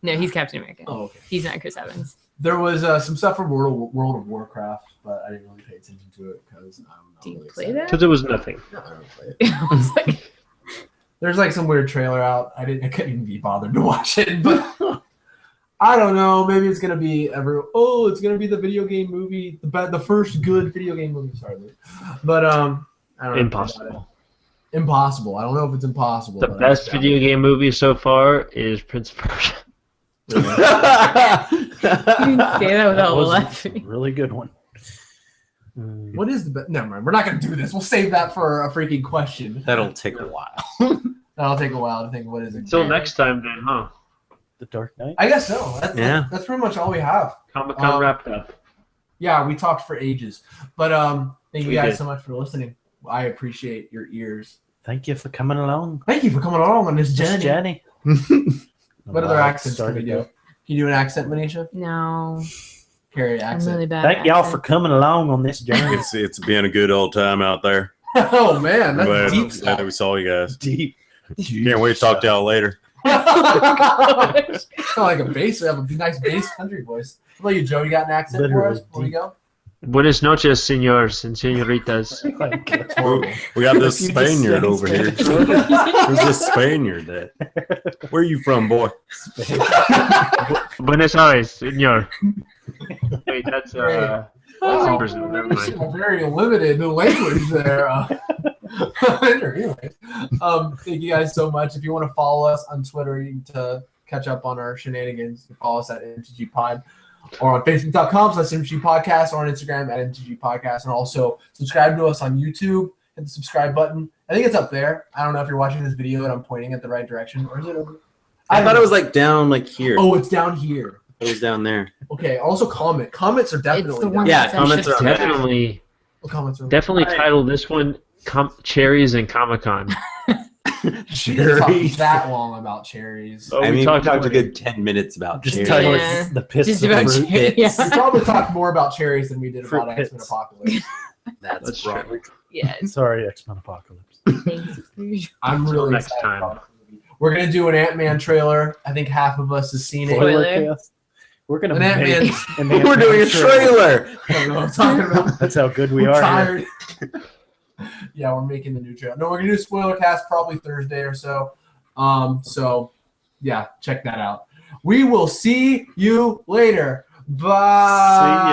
No, he's Captain America. Oh, okay. He's not Chris Evans. There was some stuff from World of Warcraft, but I didn't really pay attention to it because I'm not Do you really play excited. that? Because it was nothing. No, I don't play it. I was like, There's like some weird trailer out. I couldn't even be bothered to watch it, but I don't know. Maybe it's gonna be it's gonna be the video game movie, the first good video game movie. Sorry, Luke. But I don't know. Impossible. Impossible. I don't know if it's impossible. The best video game movie so far is Prince of Persia. You didn't say that without That was laughing. a really good one. What is the best? Never mind. We're not gonna do this. We'll save that for a freaking question. That'll take a while. That'll take a while to think. What is it? Until next time, then, huh? The Dark Knight? I guess so. That's pretty much all we have. Comic-Con wrapped up. Yeah, we talked for ages. But thank you We guys did. so much for listening. I appreciate your ears. Thank you for coming along. Thank you for coming along on this journey. Jenny. What other accents can we do? Can you do an accent, Manisha? No, Carry an I'm accent. really bad. Thank at y'all for accents. coming along on this journey. It's been a good old time out there. Oh man, that's Glad, deep glad stuff. that we saw you guys. Deep. Can't wait to talk to y'all later. Sound like a bass. We have a nice bass country voice. How about you, Joe? You got an accent for us? Literally Before we go? Buenas noches, señores and señoritas. We got this If you just Spaniard said over here. Spanish. Who's this Spaniard that? Where are you from, boy? Buenos Aires, señor. Wait, that's Wow. in Brazil. Never mind. Very limited language there. Anyways, thank you guys so much. If you want to follow us on Twitter to catch up on our shenanigans, you can follow us at MTG Pod or on Facebook.com/MTG Podcast or on Instagram at MTG Podcast. And also subscribe to us on YouTube. Hit the subscribe button. I think it's up there. I don't know if you're watching this video and I'm pointing at the right direction, or is it over? I thought it was like down like here. Oh, it's down here. It was down there. Okay. Also, comment. Comments are It's definitely the down. one Yeah, that says comments shift are to Definitely, Comments are title this one Cherries and Comic-Con. We talked Cherries. that long about cherries. Oh, I we mean, we talked talked a about it. good 10 minutes about Just cherries. title Yeah. it The Pits Just of about Fruit. cherries. Pits. We probably talked more about cherries than we did Fruit about X-Men pits. Apocalypse. That's That's wrong. true. Yes. Sorry, X-Men Apocalypse. Thanks. I'm Until really next excited time. about the movie. We're gonna do an Ant-Man trailer. I think half of us has seen it. Spoiler. cast. We're gonna An make Ant-Man. an We're doing a Ant-Man trailer. I don't know what I'm talking about. That's how good we We're are. tired. Yeah, we're making the new trailer. No, we're gonna do a spoiler cast probably Thursday or so. So yeah, check that out. We will see you later. Bye. See ya.